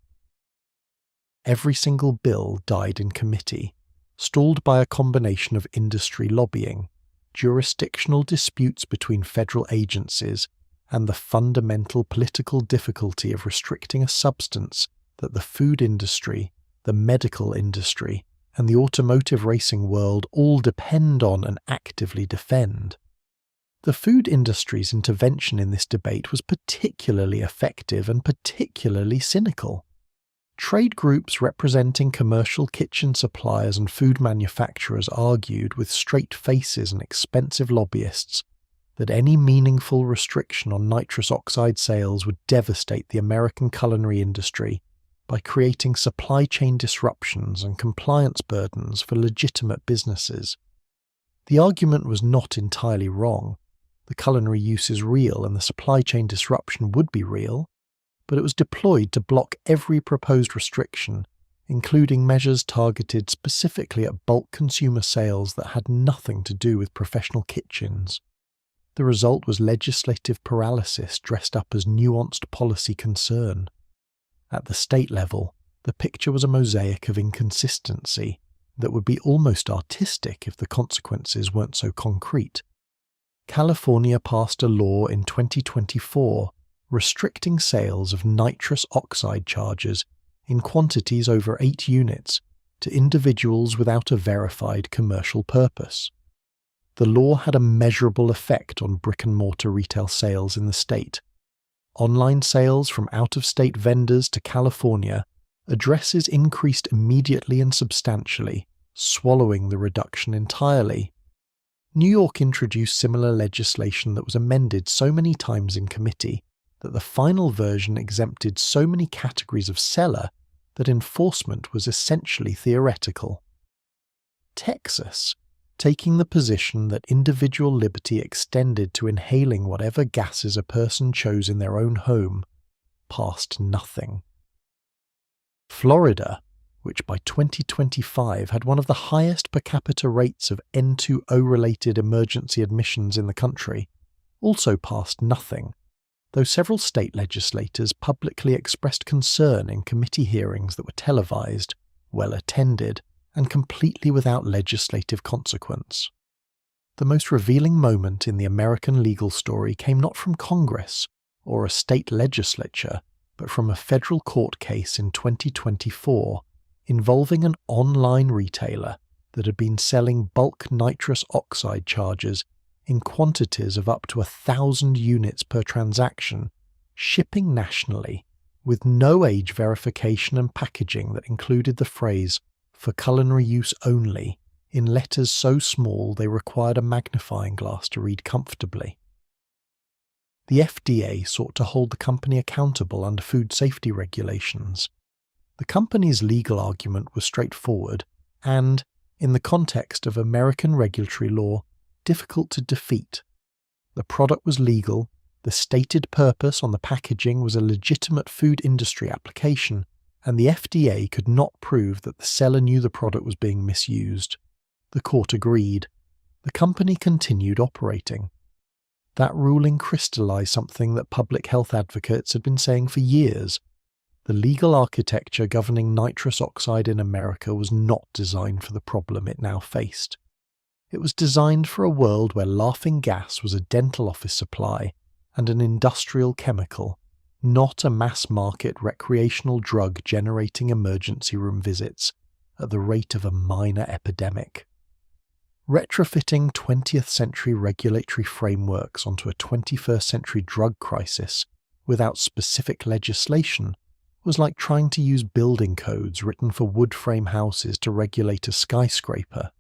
S1: Every single bill died in committee, stalled by a combination of industry lobbying, jurisdictional disputes between federal agencies, and the fundamental political difficulty of restricting a substance that the food industry, the medical industry, and the automotive racing world all depend on and actively defend. The food industry's intervention in this debate was particularly effective and particularly cynical. Trade groups representing commercial kitchen suppliers and food manufacturers argued with straight faces and expensive lobbyists that any meaningful restriction on nitrous oxide sales would devastate the American culinary industry by creating supply chain disruptions and compliance burdens for legitimate businesses. The argument was not entirely wrong. The culinary use is real and the supply chain disruption would be real, but it was deployed to block every proposed restriction, including measures targeted specifically at bulk consumer sales that had nothing to do with professional kitchens. The result was legislative paralysis dressed up as nuanced policy concern. At the state level, the picture was a mosaic of inconsistency that would be almost artistic if the consequences weren't so concrete. California passed a law in 2024 restricting sales of nitrous oxide charges in quantities over 8 units to individuals without a verified commercial purpose. The law had a measurable effect on brick-and-mortar retail sales in the state. Online sales from out-of-state vendors to California, addresses increased immediately and substantially, swallowing the reduction entirely. New York introduced similar legislation that was amended so many times in committee that the final version exempted so many categories of seller that enforcement was essentially theoretical. Texas, taking the position that individual liberty extended to inhaling whatever gases a person chose in their own home, passed nothing. Florida, which by 2025 had one of the highest per capita rates of N2O-related emergency admissions in the country, also passed nothing, though several state legislators publicly expressed concern in committee hearings that were televised, well attended, and completely without legislative consequence. The most revealing moment in the American legal story came not from Congress or a state legislature, but from a federal court case in 2024 involving an online retailer that had been selling bulk nitrous oxide charges in quantities of up to 1,000 units per transaction, shipping nationally, with no age verification and packaging that included the phrase "for culinary use only" in letters so small they required a magnifying glass to read comfortably. The FDA sought to hold the company accountable under food safety regulations. The company's legal argument was straightforward and, in the context of American regulatory law, difficult to defeat. The product was legal, the stated purpose on the packaging was a legitimate food industry application, and the FDA could not prove that the seller knew the product was being misused. The court agreed. The company continued operating. That ruling crystallized something that public health advocates had been saying for years. The legal architecture governing nitrous oxide in America was not designed for the problem it now faced. It was designed for a world where laughing gas was a dental office supply and an industrial chemical, not a mass-market recreational drug generating emergency room visits at the rate of a minor epidemic. Retrofitting 20th century regulatory frameworks onto a 21st century drug crisis without specific legislation was like trying to use building codes written for wood frame houses to regulate a skyscraper.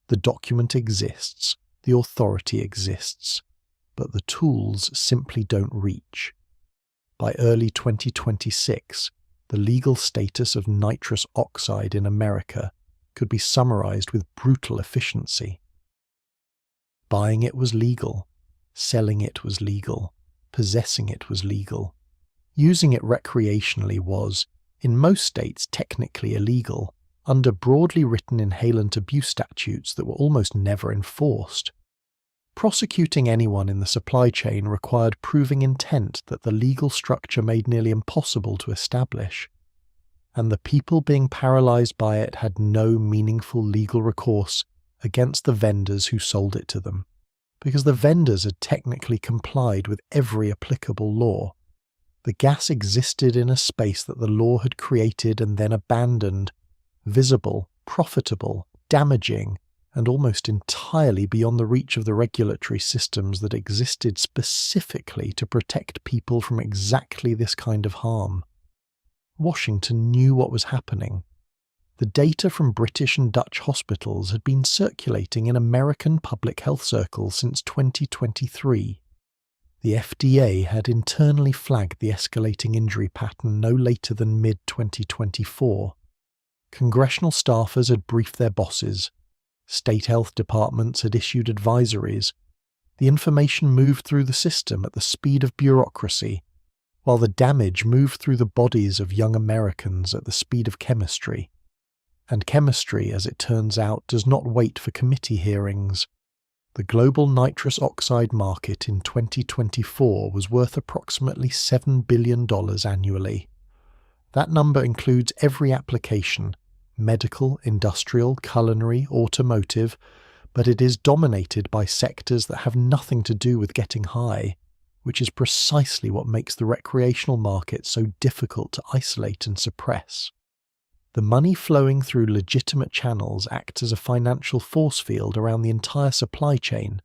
S1: The document exists, the authority exists, but the tools simply don't reach. By early 2026, the legal status of nitrous oxide in America could be summarized with brutal efficiency. Buying it was legal, selling it was legal, possessing it was legal. Using it recreationally was, in most states, technically illegal, under broadly written inhalant abuse statutes that were almost never enforced. Prosecuting anyone in the supply chain required proving intent that the legal structure made nearly impossible to establish, and the people being paralyzed by it had no meaningful legal recourse against the vendors who sold it to them, because the vendors had technically complied with every applicable law. The gas existed in a space that the law had created and then abandoned, visible, profitable, damaging, and almost entirely beyond the reach of the regulatory systems that existed specifically to protect people from exactly this kind of harm. Washington knew what was happening. The data from British and Dutch hospitals had been circulating in American public health circles since 2023. The FDA had internally flagged the escalating injury pattern no later than mid-2024. Congressional staffers had briefed their bosses. State health departments had issued advisories. The information moved through the system at the speed of bureaucracy, while the damage moved through the bodies of young Americans at the speed of chemistry. And chemistry, as it turns out, does not wait for committee hearings. The global nitrous oxide market in 2024 was worth approximately $7 billion annually. That number includes every application: medical, industrial, culinary, automotive, but it is dominated by sectors that have nothing to do with getting high, which is precisely what makes the recreational market so difficult to isolate and suppress. The money flowing through legitimate channels acts as a financial force field around the entire supply chain,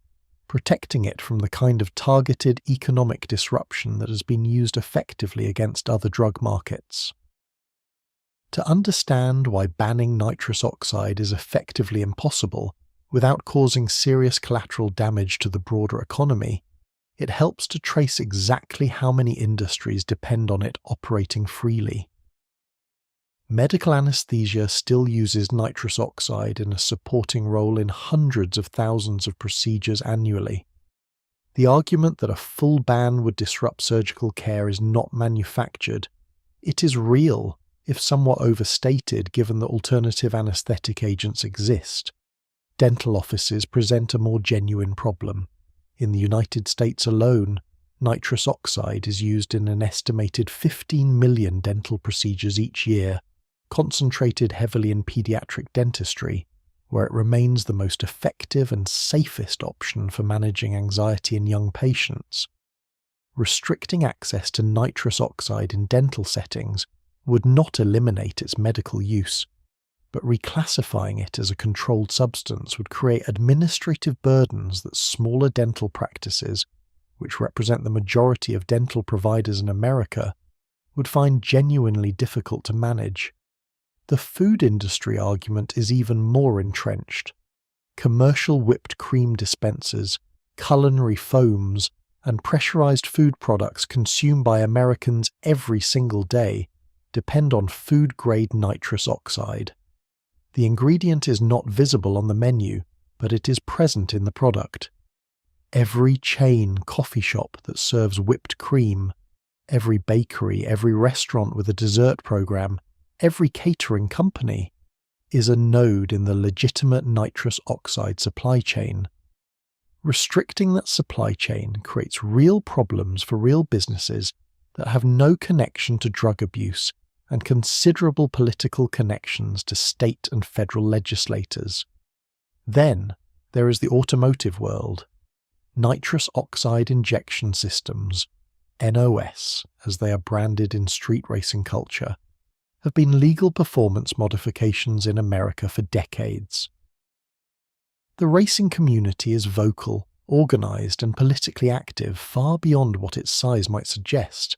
S1: protecting it from the kind of targeted economic disruption that has been used effectively against other drug markets. To understand why banning nitrous oxide is effectively impossible without causing serious collateral damage to the broader economy, it helps to trace exactly how many industries depend on it operating freely. Medical anesthesia still uses nitrous oxide in a supporting role in hundreds of thousands of procedures annually. The argument that a full ban would disrupt surgical care is not manufactured. It is real, if somewhat overstated given that alternative anesthetic agents exist. Dental offices present a more genuine problem. In the United States alone, nitrous oxide is used in an estimated 15 million dental procedures each year, concentrated heavily in pediatric dentistry, where it remains the most effective and safest option for managing anxiety in young patients. Restricting access to nitrous oxide in dental settings would not eliminate its medical use, but reclassifying it as a controlled substance would create administrative burdens that smaller dental practices, which represent the majority of dental providers in America, would find genuinely difficult to manage. The food industry argument is even more entrenched. Commercial whipped cream dispensers, culinary foams, and pressurized food products consumed by Americans every single day depend on food-grade nitrous oxide. The ingredient is not visible on the menu, but it is present in the product. Every chain coffee shop that serves whipped cream, every bakery, every restaurant with a dessert program, every catering company is a node in the legitimate nitrous oxide supply chain. Restricting that supply chain creates real problems for real businesses that have no connection to drug abuse and considerable political connections to state and federal legislators. Then there is the automotive world. Nitrous oxide injection systems, NOS, as they are branded in street racing culture, have been legal performance modifications in America for decades. The racing community is vocal, organized, and politically active far beyond what its size might suggest.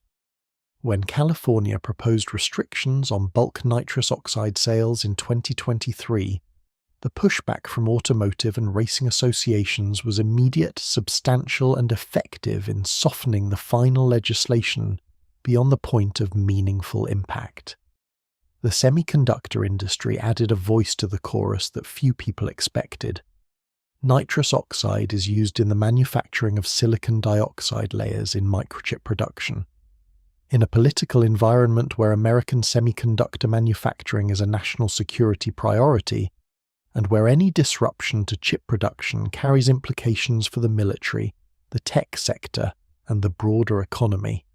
S1: When California proposed restrictions on bulk nitrous oxide sales in 2023, the pushback from automotive and racing associations was immediate, substantial, and effective in softening the final legislation beyond the point of meaningful impact. The semiconductor industry added a voice to the chorus that few people expected. Nitrous oxide is used in the manufacturing of silicon dioxide layers in microchip production. In a political environment where American semiconductor manufacturing is a national security priority, and where any disruption to chip production carries implications for the military, the tech sector, and the broader economy,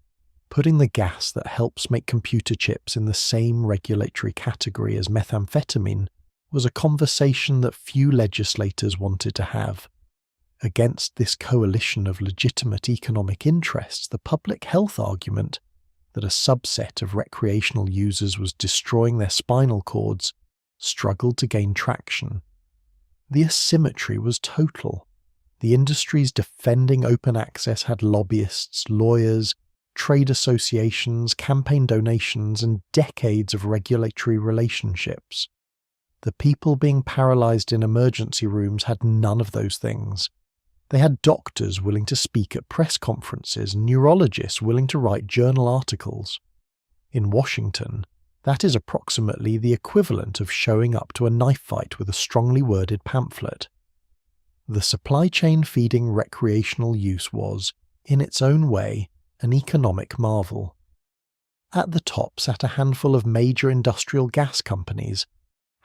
S1: putting the gas that helps make computer chips in the same regulatory category as methamphetamine was a conversation that few legislators wanted to have. Against this coalition of legitimate economic interests, the public health argument that a subset of recreational users was destroying their spinal cords struggled to gain traction. The asymmetry was total. The industries defending open access had lobbyists, lawyers, trade associations, campaign donations, and decades of regulatory relationships. The people being paralyzed in emergency rooms had none of those things. They had doctors willing to speak at press conferences and neurologists willing to write journal articles. In Washington, that is approximately the equivalent of showing up to a knife fight with a strongly worded pamphlet. The supply chain feeding recreational use was, in its own way, an economic marvel. At the top sat a handful of major industrial gas companies,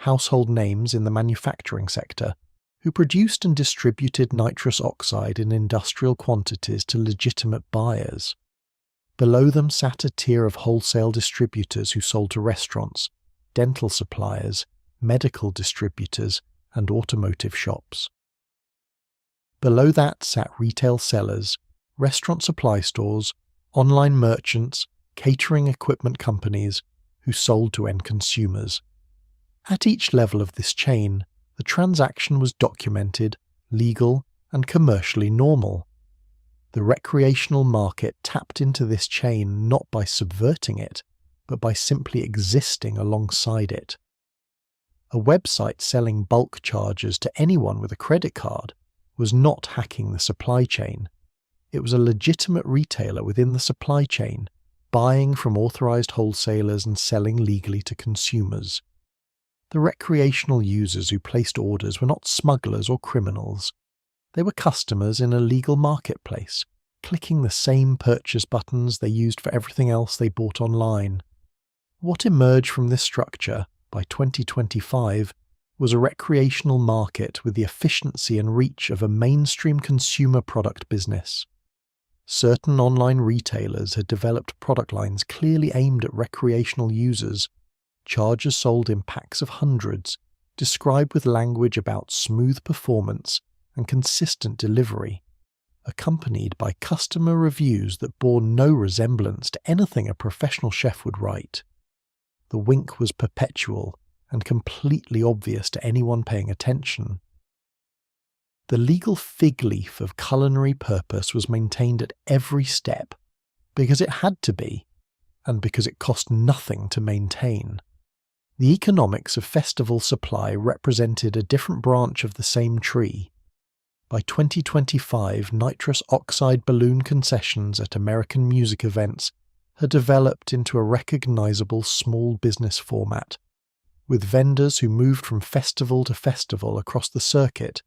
S1: household names in the manufacturing sector, who produced and distributed nitrous oxide in industrial quantities to legitimate buyers. Below them sat a tier of wholesale distributors who sold to restaurants, dental suppliers, medical distributors, and automotive shops. Below that sat retail sellers, restaurant supply stores, online merchants, catering equipment companies who sold to end consumers. At each level of this chain, the transaction was documented, legal, and commercially normal. The recreational market tapped into this chain not by subverting it, but by simply existing alongside it. A website selling bulk charges to anyone with a credit card was not hacking the supply chain. It was a legitimate retailer within the supply chain, buying from authorized wholesalers and selling legally to consumers. The recreational users who placed orders were not smugglers or criminals. They were customers in a legal marketplace, clicking the same purchase buttons they used for everything else they bought online. What emerged from this structure, by 2025, was a recreational market with the efficiency and reach of a mainstream consumer product business. Certain online retailers had developed product lines clearly aimed at recreational users, chargers sold in packs of hundreds, described with language about smooth performance and consistent delivery, accompanied by customer reviews that bore no resemblance to anything a professional chef would write. The wink was perpetual and completely obvious to anyone paying attention. The legal fig leaf of culinary purpose was maintained at every step, because it had to be, and because it cost nothing to maintain. The economics of festival supply represented a different branch of the same tree. By 2025, nitrous oxide balloon concessions at American music events had developed into a recognizable small business format, with vendors who moved from festival to festival across the circuit,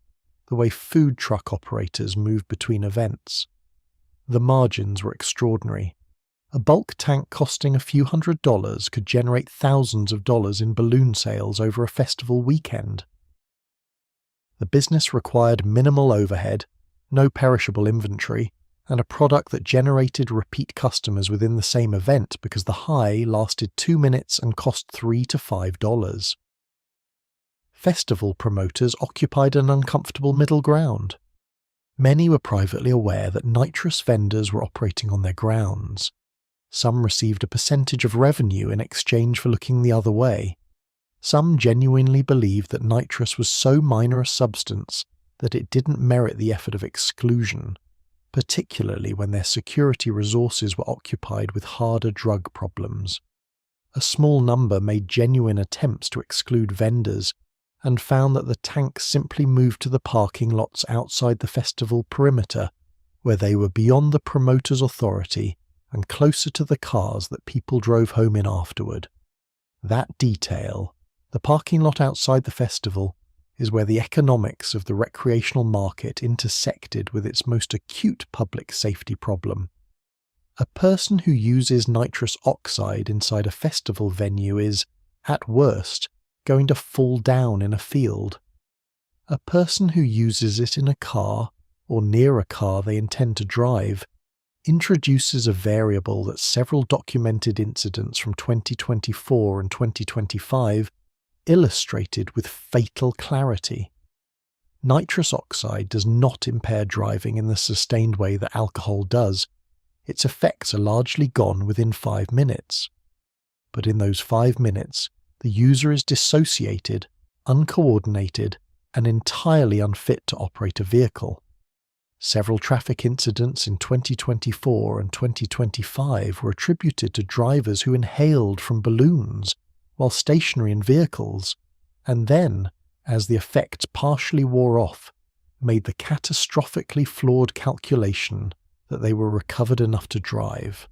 S1: the way food truck operators moved between events. The margins were extraordinary. A bulk tank costing a few $100s could generate thousands of dollars in balloon sales over a festival weekend. The business required minimal overhead, no perishable inventory, and a product that generated repeat customers within the same event because the high lasted 2 minutes and cost $3 to $5. Festival promoters occupied an uncomfortable middle ground. Many were privately aware that nitrous vendors were operating on their grounds. Some received a percentage of revenue in exchange for looking the other way. Some genuinely believed that nitrous was so minor a substance that it didn't merit the effort of exclusion, particularly when their security resources were occupied with harder drug problems. A small number made genuine attempts to exclude vendors and found that the tanks simply moved to the parking lots outside the festival perimeter, where they were beyond the promoter's authority and closer to the cars that people drove home in afterward. That detail, the parking lot outside the festival, is where the economics of the recreational market intersected with its most acute public safety problem. A person who uses nitrous oxide inside a festival venue is, at worst, going to fall down in a field. A person who uses it in a car, or near a car they intend to drive, introduces a variable that several documented incidents from 2024 and 2025 illustrated with fatal clarity. Nitrous oxide does not impair driving in the sustained way that alcohol does. Its effects are largely gone within 5 minutes. But in those 5 minutes, the user is dissociated, uncoordinated, and entirely unfit to operate a vehicle. Several traffic incidents in 2024 and 2025 were attributed to drivers who inhaled from balloons while stationary in vehicles, and then, as the effects partially wore off, made the catastrophically flawed calculation that they were recovered enough to drive.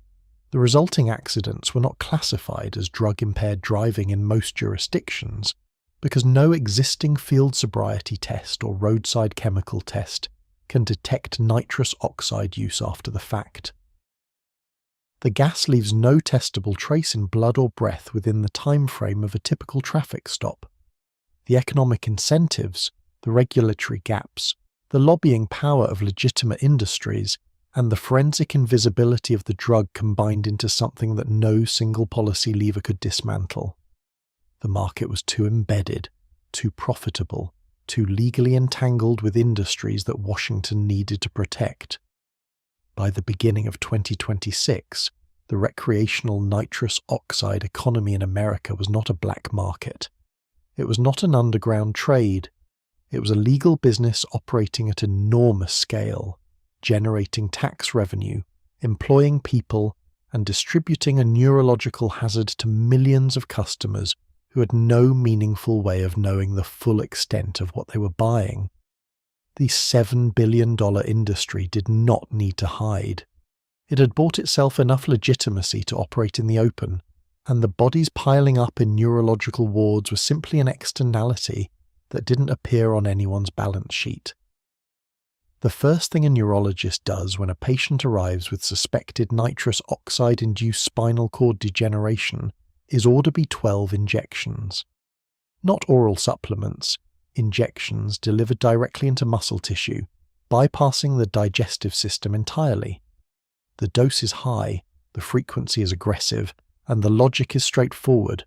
S1: The resulting accidents were not classified as drug-impaired driving in most jurisdictions because no existing field sobriety test or roadside chemical test can detect nitrous oxide use after the fact. The gas leaves no testable trace in blood or breath within the time frame of a typical traffic stop. The economic incentives, the regulatory gaps, the lobbying power of legitimate industries, and the forensic invisibility of the drug combined into something that no single policy lever could dismantle. The market was too embedded, too profitable, too legally entangled with industries that Washington needed to protect. By the beginning of 2026, the recreational nitrous oxide economy in America was not a black market. It was not an underground trade. It was a legal business operating at enormous scale, generating tax revenue, employing people, and distributing a neurological hazard to millions of customers who had no meaningful way of knowing the full extent of what they were buying. The $7 billion industry did not need to hide. It had bought itself enough legitimacy to operate in the open, and the bodies piling up in neurological wards were simply an externality that didn't appear on anyone's balance sheet. The first thing a neurologist does when a patient arrives with suspected nitrous oxide-induced spinal cord degeneration is order B12 injections. Not oral supplements, injections delivered directly into muscle tissue, bypassing the digestive system entirely. The dose is high, the frequency is aggressive, and the logic is straightforward.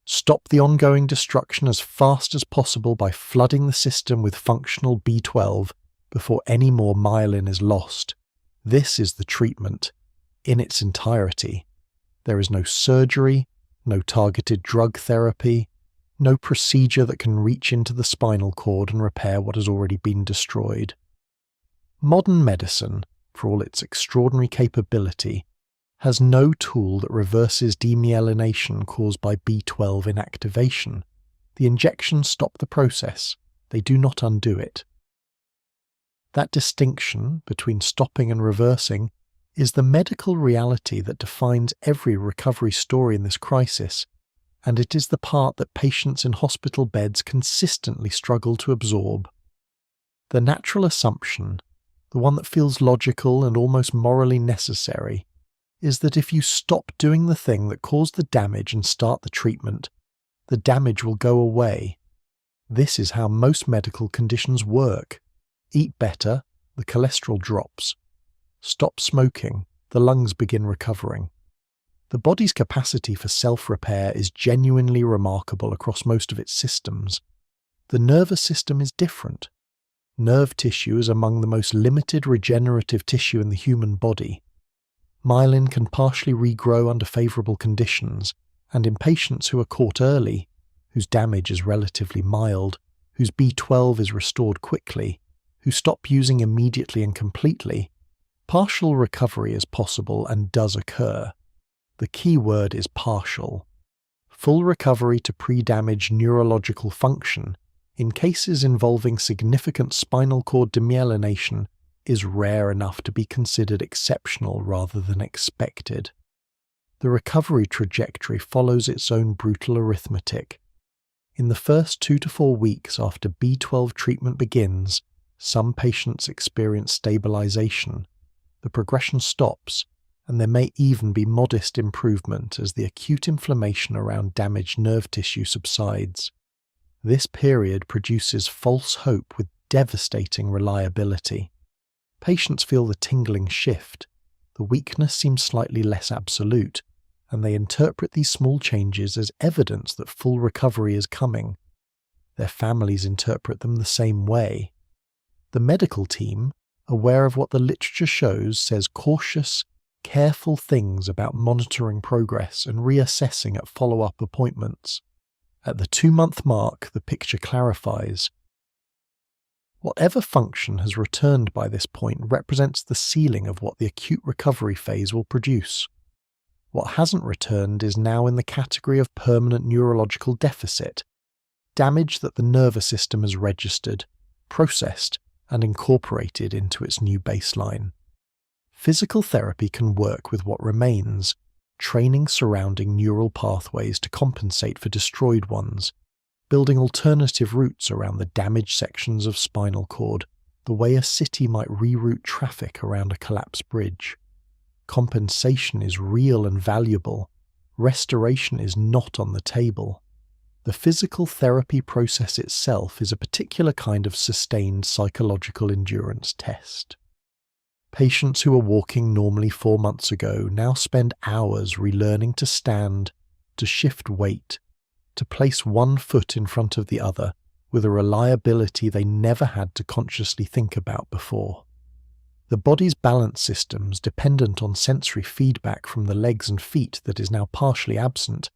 S1: Stop the ongoing destruction as fast as possible by flooding the system with functional B12 before any more myelin is lost. This is the treatment in its entirety. There is no surgery, no targeted drug therapy, no procedure that can reach into the spinal cord and repair what has already been destroyed. Modern medicine, for all its extraordinary capability, has no tool that reverses demyelination caused by B12 inactivation. The injections stop the process, they do not undo it. That distinction between stopping and reversing is the medical reality that defines every recovery story in this crisis, and it is the part that patients in hospital beds consistently struggle to absorb. The natural assumption, the one that feels logical and almost morally necessary, is that if you stop doing the thing that caused the damage and start the treatment, the damage will go away. This is how most medical conditions work. Eat better, the cholesterol drops. Stop smoking, the lungs begin recovering. The body's capacity for self-repair is genuinely remarkable across most of its systems. The nervous system is different. Nerve tissue is among the most limited regenerative tissue in the human body. Myelin can partially regrow under favourable conditions, and in patients who are caught early, whose damage is relatively mild, whose B12 is restored quickly, who stop using immediately and completely, partial recovery is possible and does occur. The key word is partial. Full recovery to pre-damaged neurological function, in cases involving significant spinal cord demyelination, is rare enough to be considered exceptional rather than expected. The recovery trajectory follows its own brutal arithmetic. In the first 2 to 4 weeks after B12 treatment begins, some patients experience stabilization. The progression stops, and there may even be modest improvement as the acute inflammation around damaged nerve tissue subsides. This period produces false hope with devastating reliability. Patients feel the tingling shift, the weakness seems slightly less absolute, and they interpret these small changes as evidence that full recovery is coming. Their families interpret them the same way. The medical team, aware of what the literature shows, says cautious, careful things about monitoring progress and reassessing at follow-up appointments. At the 2-month mark, the picture clarifies. Whatever function has returned by this point represents the ceiling of what the acute recovery phase will produce. What hasn't returned is now in the category of permanent neurological deficit, damage that the nervous system has registered, processed, and incorporated into its new baseline. Physical therapy can work with what remains, training surrounding neural pathways to compensate for destroyed ones, building alternative routes around the damaged sections of spinal cord, the way a city might reroute traffic around a collapsed bridge. Compensation is real and valuable. Restoration is not on the table. The physical therapy process itself is a particular kind of sustained psychological endurance test. Patients who were walking normally 4 months ago now spend hours relearning to stand, to shift weight, to place one foot in front of the other with a reliability they never had to consciously think about before. The body's balance systems, dependent on sensory feedback from the legs and feet that is now partially absent,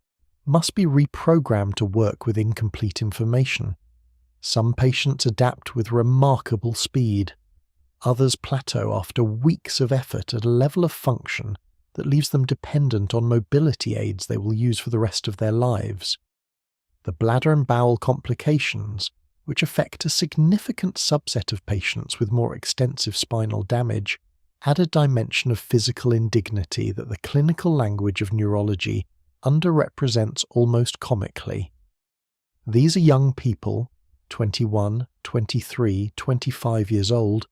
S1: must be reprogrammed to work with incomplete information. Some patients adapt with remarkable speed. Others plateau after weeks of effort at a level of function that leaves them dependent on mobility aids they will use for the rest of their lives. The bladder and bowel complications, which affect a significant subset of patients with more extensive spinal damage, add a dimension of physical indignity that the clinical language of neurology underrepresents almost comically. These are young people, 21, 23, 25 years old,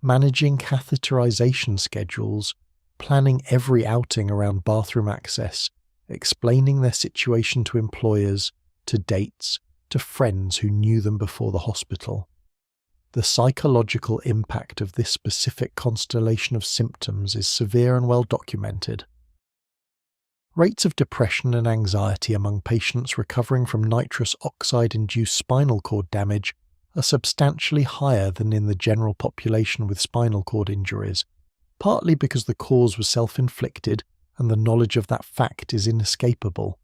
S1: managing catheterization schedules, planning every outing around bathroom access, explaining their situation to employers, to dates, to friends who knew them before the hospital. The psychological impact of this specific constellation of symptoms is severe and well documented. Rates of depression and anxiety among patients recovering from nitrous oxide-induced spinal cord damage are substantially higher than in the general population with spinal cord injuries, partly because the cause was self-inflicted and the knowledge of that fact is inescapable.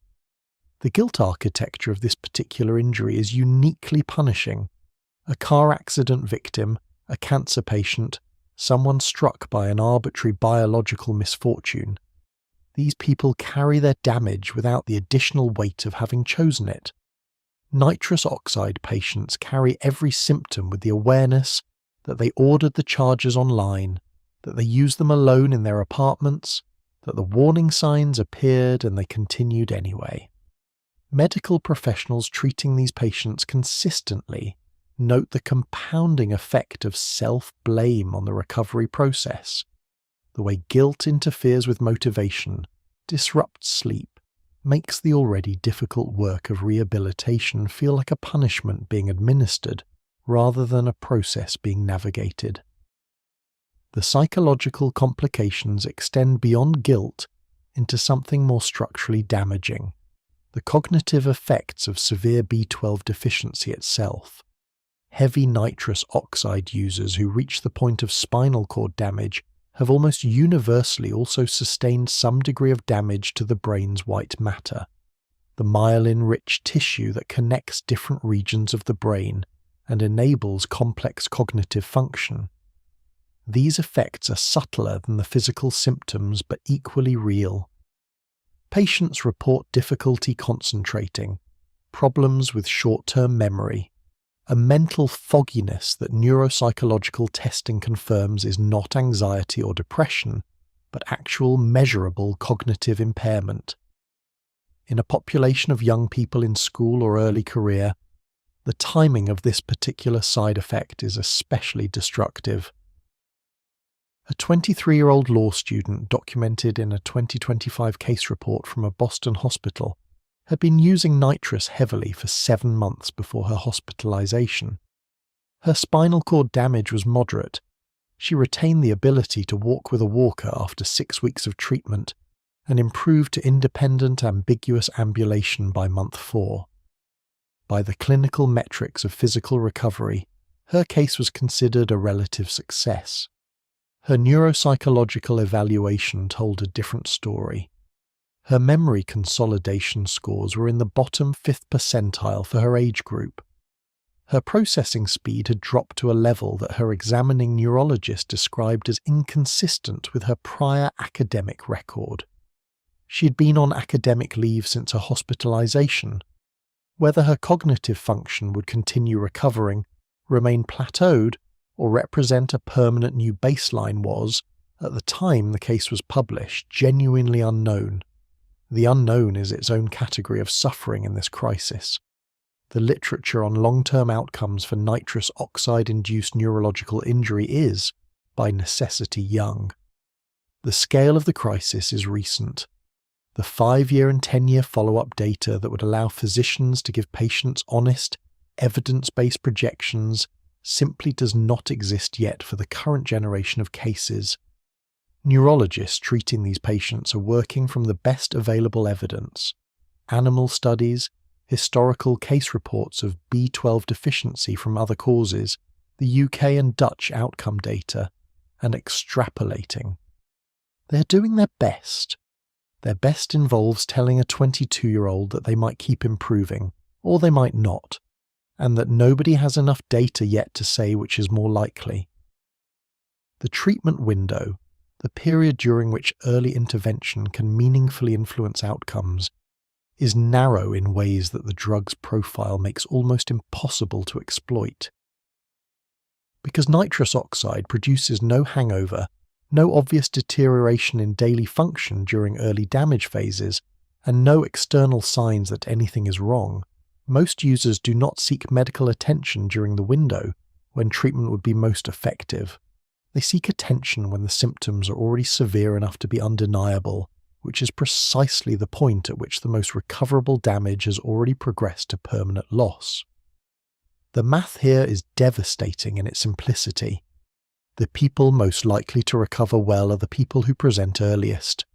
S1: The guilt architecture of this particular injury is uniquely punishing. A car accident victim, a cancer patient, someone struck by an arbitrary biological misfortune. These people carry their damage without the additional weight of having chosen it. Nitrous oxide patients carry every symptom with the awareness that they ordered the charges online, that they used them alone in their apartments, that the warning signs appeared and they continued anyway. Medical professionals treating these patients consistently note the compounding effect of self-blame on the recovery process. The way guilt interferes with motivation, disrupts sleep, makes the already difficult work of rehabilitation feel like a punishment being administered rather than a process being navigated. The psychological complications extend beyond guilt into something more structurally damaging, the cognitive effects of severe B12 deficiency itself. Heavy nitrous oxide users who reach the point of spinal cord damage have almost universally also sustained some degree of damage to the brain's white matter, the myelin-rich tissue that connects different regions of the brain and enables complex cognitive function. These effects are subtler than the physical symptoms but equally real. Patients report difficulty concentrating, problems with short-term memory, a mental fogginess that neuropsychological testing confirms is not anxiety or depression, but actual measurable cognitive impairment. In a population of young people in school or early career, the timing of this particular side effect is especially destructive. A 23-year-old law student documented in a 2025 case report from a Boston hospital had been using nitrous heavily for 7 months before her hospitalization. Her spinal cord damage was moderate. She retained the ability to walk with a walker after 6 weeks of treatment and improved to independent ambiguous ambulation by month 4. By the clinical metrics of physical recovery, her case was considered a relative success. Her neuropsychological evaluation told a different story. Her memory consolidation scores were in the bottom 5th percentile for her age group. Her processing speed had dropped to a level that her examining neurologist described as inconsistent with her prior academic record. She had been on academic leave since her hospitalization. Whether her cognitive function would continue recovering, remain plateaued, or represent a permanent new baseline was, at the time the case was published, genuinely unknown. The unknown is its own category of suffering in this crisis. The literature on long-term outcomes for nitrous oxide-induced neurological injury is, by necessity, young. The scale of the crisis is recent. The 5-year and 10-year follow-up data that would allow physicians to give patients honest, evidence-based projections simply does not exist yet for the current generation of cases. Neurologists treating these patients are working from the best available evidence, animal studies, historical case reports of B12 deficiency from other causes, the UK and Dutch outcome data, and extrapolating. They're doing their best. Their best involves telling a 22-year-old that they might keep improving, or they might not, and that nobody has enough data yet to say which is more likely. The treatment window, the period during which early intervention can meaningfully influence outcomes, is narrow in ways that the drug's profile makes almost impossible to exploit. Because nitrous oxide produces no hangover, no obvious deterioration in daily function during early damage phases, and no external signs that anything is wrong, most users do not seek medical attention during the window when treatment would be most effective. They seek attention when the symptoms are already severe enough to be undeniable, which is precisely the point at which the most recoverable damage has already progressed to permanent loss. The math here is devastating in its simplicity. The people most likely to recover well are the people who present earliest.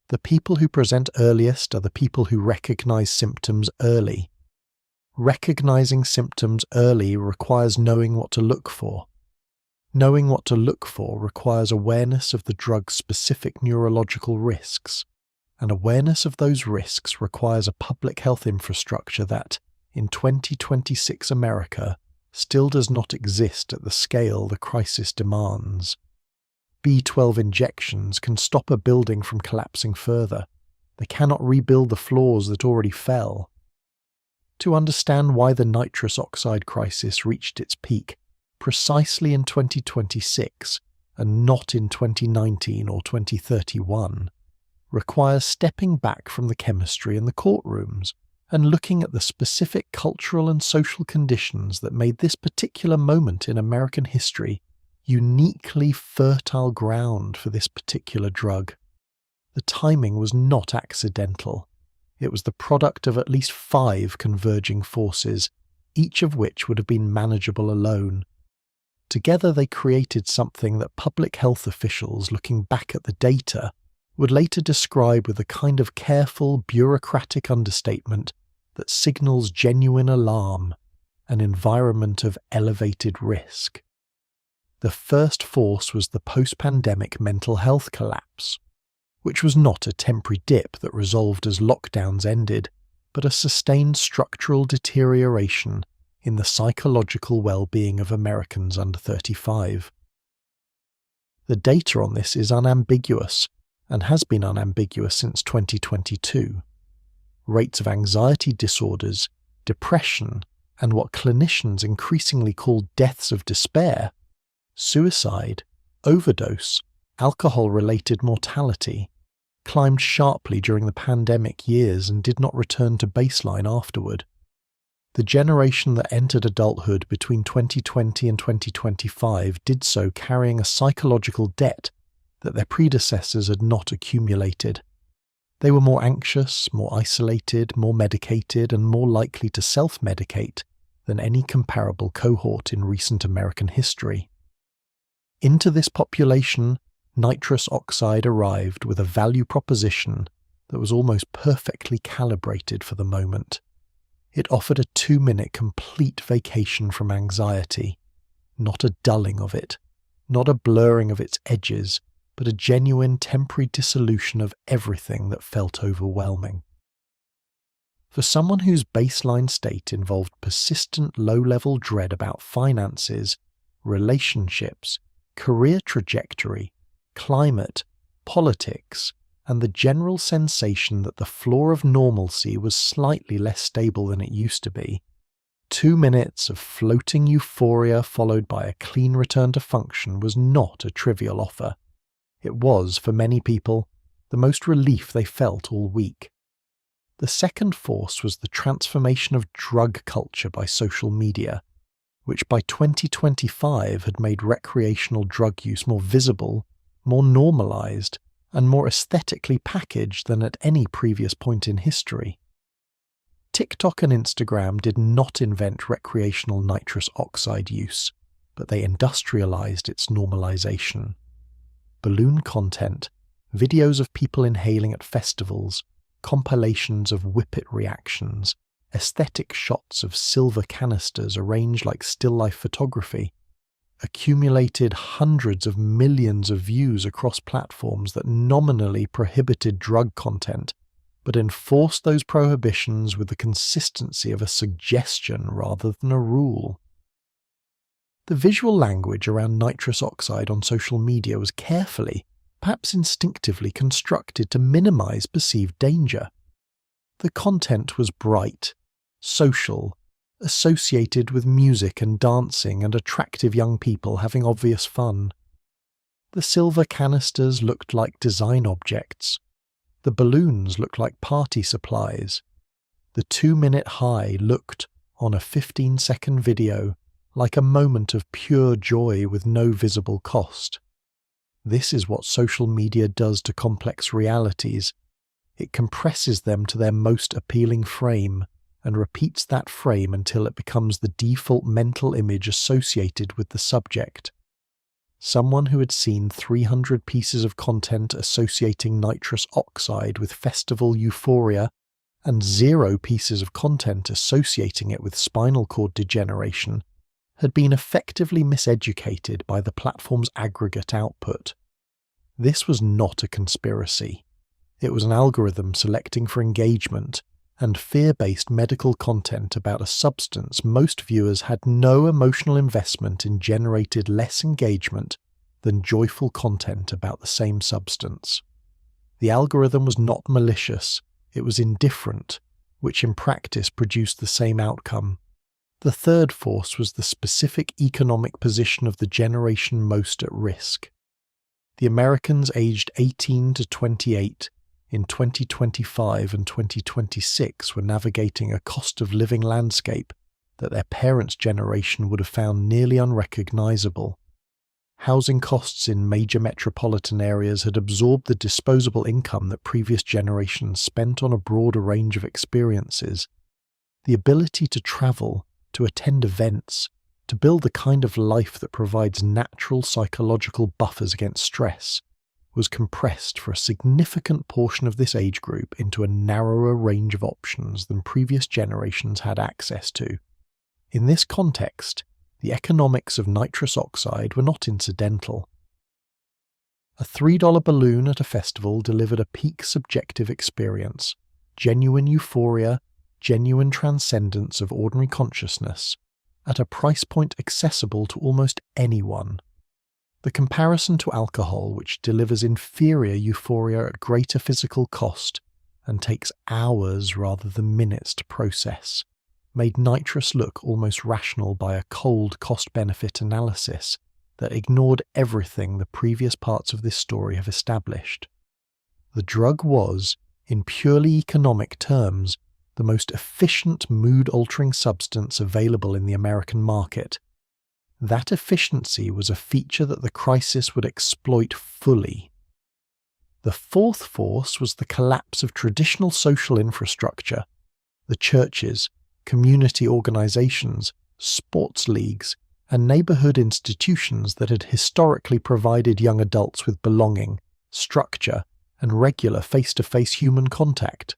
S1: The people who present earliest are the people who recognize symptoms early. Recognizing symptoms early requires knowing what to look for. Knowing what to look for requires awareness of the drug's specific neurological risks, and awareness of those risks requires a public health infrastructure that, in 2026 America, still does not exist at the scale the crisis demands. B12 injections can stop a building from collapsing further. They cannot rebuild the floors that already fell. To understand why the nitrous oxide crisis reached its peak precisely in 2026 and not in 2019 or 2031 requires stepping back from the chemistry in the courtrooms and looking at the specific cultural and social conditions that made this particular moment in American history uniquely fertile ground for this particular drug. The timing was not accidental. It was the product of at least 5 converging forces, each of which would have been manageable alone. Together they created something that public health officials, looking back at the data, would later describe with a kind of careful, bureaucratic understatement that signals genuine alarm, an environment of elevated risk. The first force was the post-pandemic mental health collapse, which was not a temporary dip that resolved as lockdowns ended, but a sustained structural deterioration in the psychological well-being of Americans under 35. The data on this is unambiguous, and has been unambiguous since 2022. Rates of anxiety disorders, depression, and what clinicians increasingly call deaths of despair, suicide, overdose, alcohol-related mortality, climbed sharply during the pandemic years and did not return to baseline afterward. The generation that entered adulthood between 2020 and 2025 did so carrying a psychological debt that their predecessors had not accumulated. They were more anxious, more isolated, more medicated, and more likely to self-medicate than any comparable cohort in recent American history. Into this population, nitrous oxide arrived with a value proposition that was almost perfectly calibrated for the moment. It offered a 2-minute complete vacation from anxiety, not a dulling of it, not a blurring of its edges, but a genuine temporary dissolution of everything that felt overwhelming. For someone whose baseline state involved persistent low-level dread about finances, relationships, career trajectory, climate, politics, and the general sensation that the floor of normalcy was slightly less stable than it used to be, 2 minutes of floating euphoria followed by a clean return to function was not a trivial offer. It was, for many people, the most relief they felt all week. The second force was the transformation of drug culture by social media, which by 2025 had made recreational drug use more visible, more normalized, and more aesthetically packaged than at any previous point in history. TikTok and Instagram did not invent recreational nitrous oxide use, but they industrialized its normalization. Balloon content, videos of people inhaling at festivals, compilations of whippet reactions, aesthetic shots of silver canisters arranged like still-life photography, accumulated hundreds of millions of views across platforms that nominally prohibited drug content, but enforced those prohibitions with the consistency of a suggestion rather than a rule. The visual language around nitrous oxide on social media was carefully, perhaps instinctively constructed to minimize perceived danger. The content was bright, social, associated with music and dancing and attractive young people having obvious fun. The silver canisters looked like design objects. The balloons looked like party supplies. The 2-minute high looked, on a 15-second video, like a moment of pure joy with no visible cost. This is what social media does to complex realities. It compresses them to their most appealing frame and repeats that frame until it becomes the default mental image associated with the subject. someone who had seen 300 pieces of content associating nitrous oxide with festival euphoria and 0 pieces of content associating it with spinal cord degeneration, had been effectively miseducated by the platform's aggregate output. This was not a conspiracy. It was an algorithm selecting for engagement and fear-based medical content about a substance most viewers had no emotional investment in generated less engagement than joyful content about the same substance. The algorithm was not malicious, it was indifferent, which in practice produced the same outcome. The third force was the specific economic position of the generation most at risk. The Americans aged 18 to 28 in 2025 and 2026 were navigating a cost of living landscape that their parents' generation would have found nearly unrecognizable. Housing costs in major metropolitan areas had absorbed the disposable income that previous generations spent on a broader range of experiences. The ability to travel, to attend events, to build the kind of life that provides natural psychological buffers against stress, was compressed for a significant portion of this age group into a narrower range of options than previous generations had access to. In this context, the economics of nitrous oxide were not incidental. A $3 balloon at a festival delivered a peak subjective experience, genuine euphoria, genuine transcendence of ordinary consciousness, at a price point accessible to almost anyone. The comparison to alcohol, which delivers inferior euphoria at greater physical cost and takes hours rather than minutes to process, made nitrous look almost rational by a cold cost-benefit analysis that ignored everything the previous parts of this story have established. The drug was, in purely economic terms, the most efficient mood-altering substance available in the American market. That efficiency was a feature that the crisis would exploit fully. The fourth force was the collapse of traditional social infrastructure. The churches, community organizations, sports leagues, and neighborhood institutions that had historically provided young adults with belonging, structure, and regular face-to-face human contact.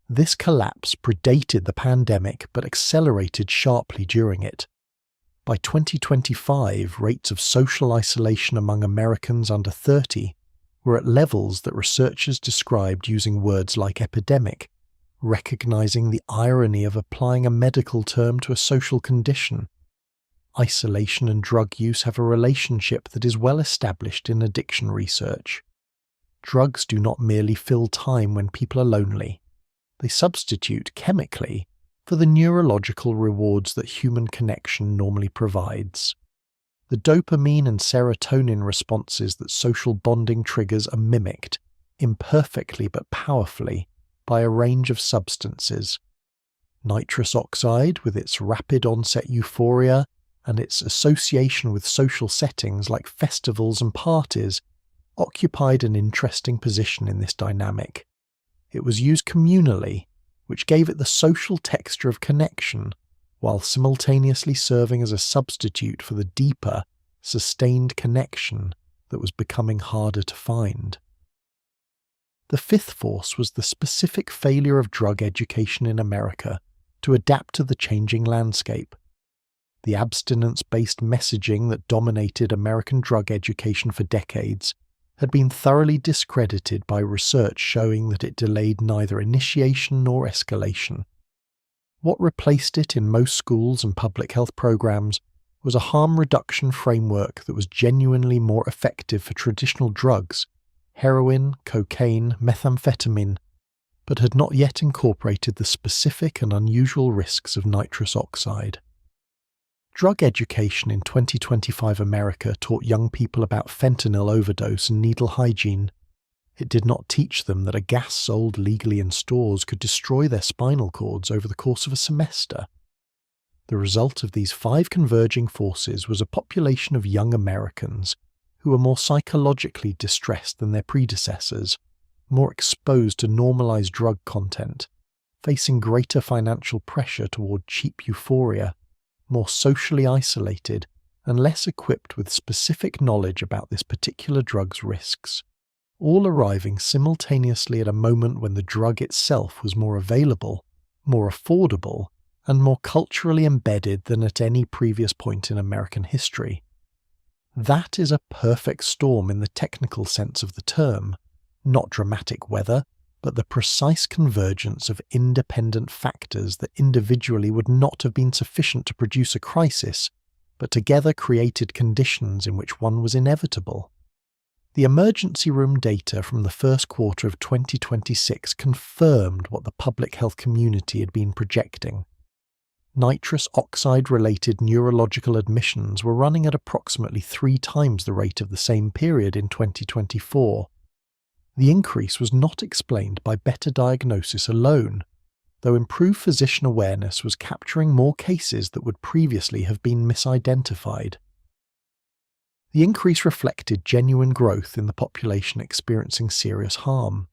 S1: This collapse predated the pandemic but accelerated sharply during it. By 2025, rates of social isolation among Americans under 30 were at levels that researchers described using words like epidemic, recognizing the irony of applying a medical term to a social condition. Isolation and drug use have a relationship that is well established in addiction research. Drugs do not merely fill time when people are lonely. They substitute chemically for the neurological rewards that human connection normally provides. The dopamine and serotonin responses that social bonding triggers are mimicked, imperfectly but powerfully, by a range of substances. Nitrous oxide, with its rapid onset euphoria and its association with social settings like festivals and parties, occupied an interesting position in this dynamic. It was used communally, which gave it the social texture of connection, while simultaneously serving as a substitute for the deeper, sustained connection that was becoming harder to find. The fifth force was the specific failure of drug education in America to adapt to the changing landscape. The abstinence-based messaging that dominated American drug education for decades had been thoroughly discredited by research showing that it delayed neither initiation nor escalation. What replaced it in most schools and public health programs was a harm reduction framework that was genuinely more effective for traditional drugs, heroin, cocaine, methamphetamine, but had not yet incorporated the specific and unusual risks of nitrous oxide. Drug education in 2025 America taught young people about fentanyl overdose and needle hygiene. It did not teach them that a gas sold legally in stores could destroy their spinal cords over the course of a semester. The result of these 5 converging forces was a population of young Americans who were more psychologically distressed than their predecessors, more exposed to normalized drug content, facing greater financial pressure toward cheap euphoria, more socially isolated, and less equipped with specific knowledge about this particular drug's risks, all arriving simultaneously at a moment when the drug itself was more available, more affordable, and more culturally embedded than at any previous point in American history. That is a perfect storm in the technical sense of the term, not dramatic weather, but the precise convergence of independent factors that individually would not have been sufficient to produce a crisis, but together created conditions in which one was inevitable. The emergency room data from the first quarter of 2026 confirmed what the public health community had been projecting. Nitrous oxide-related neurological admissions were running at approximately 3 times the rate of the same period in 2024. The increase was not explained by better diagnosis alone, though improved physician awareness was capturing more cases that would previously have been misidentified. The increase reflected genuine growth in the population experiencing serious harm.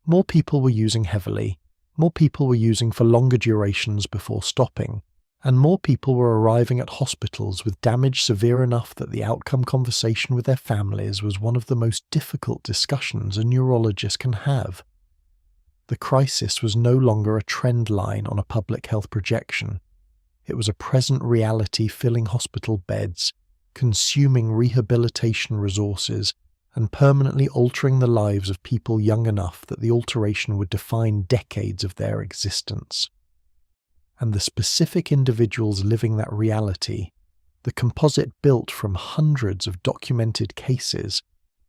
S1: More people were using heavily, more people were using for longer durations before stopping, and more people were arriving at hospitals with damage severe enough that the outcome conversation with their families was one of the most difficult discussions a neurologist can have. The crisis was no longer a trend line on a public health projection. It was a present reality filling hospital beds, consuming rehabilitation resources, and permanently altering the lives of people young enough that the alteration would define decades of their existence. And the specific individuals living that reality, the composite built from hundreds of documented cases,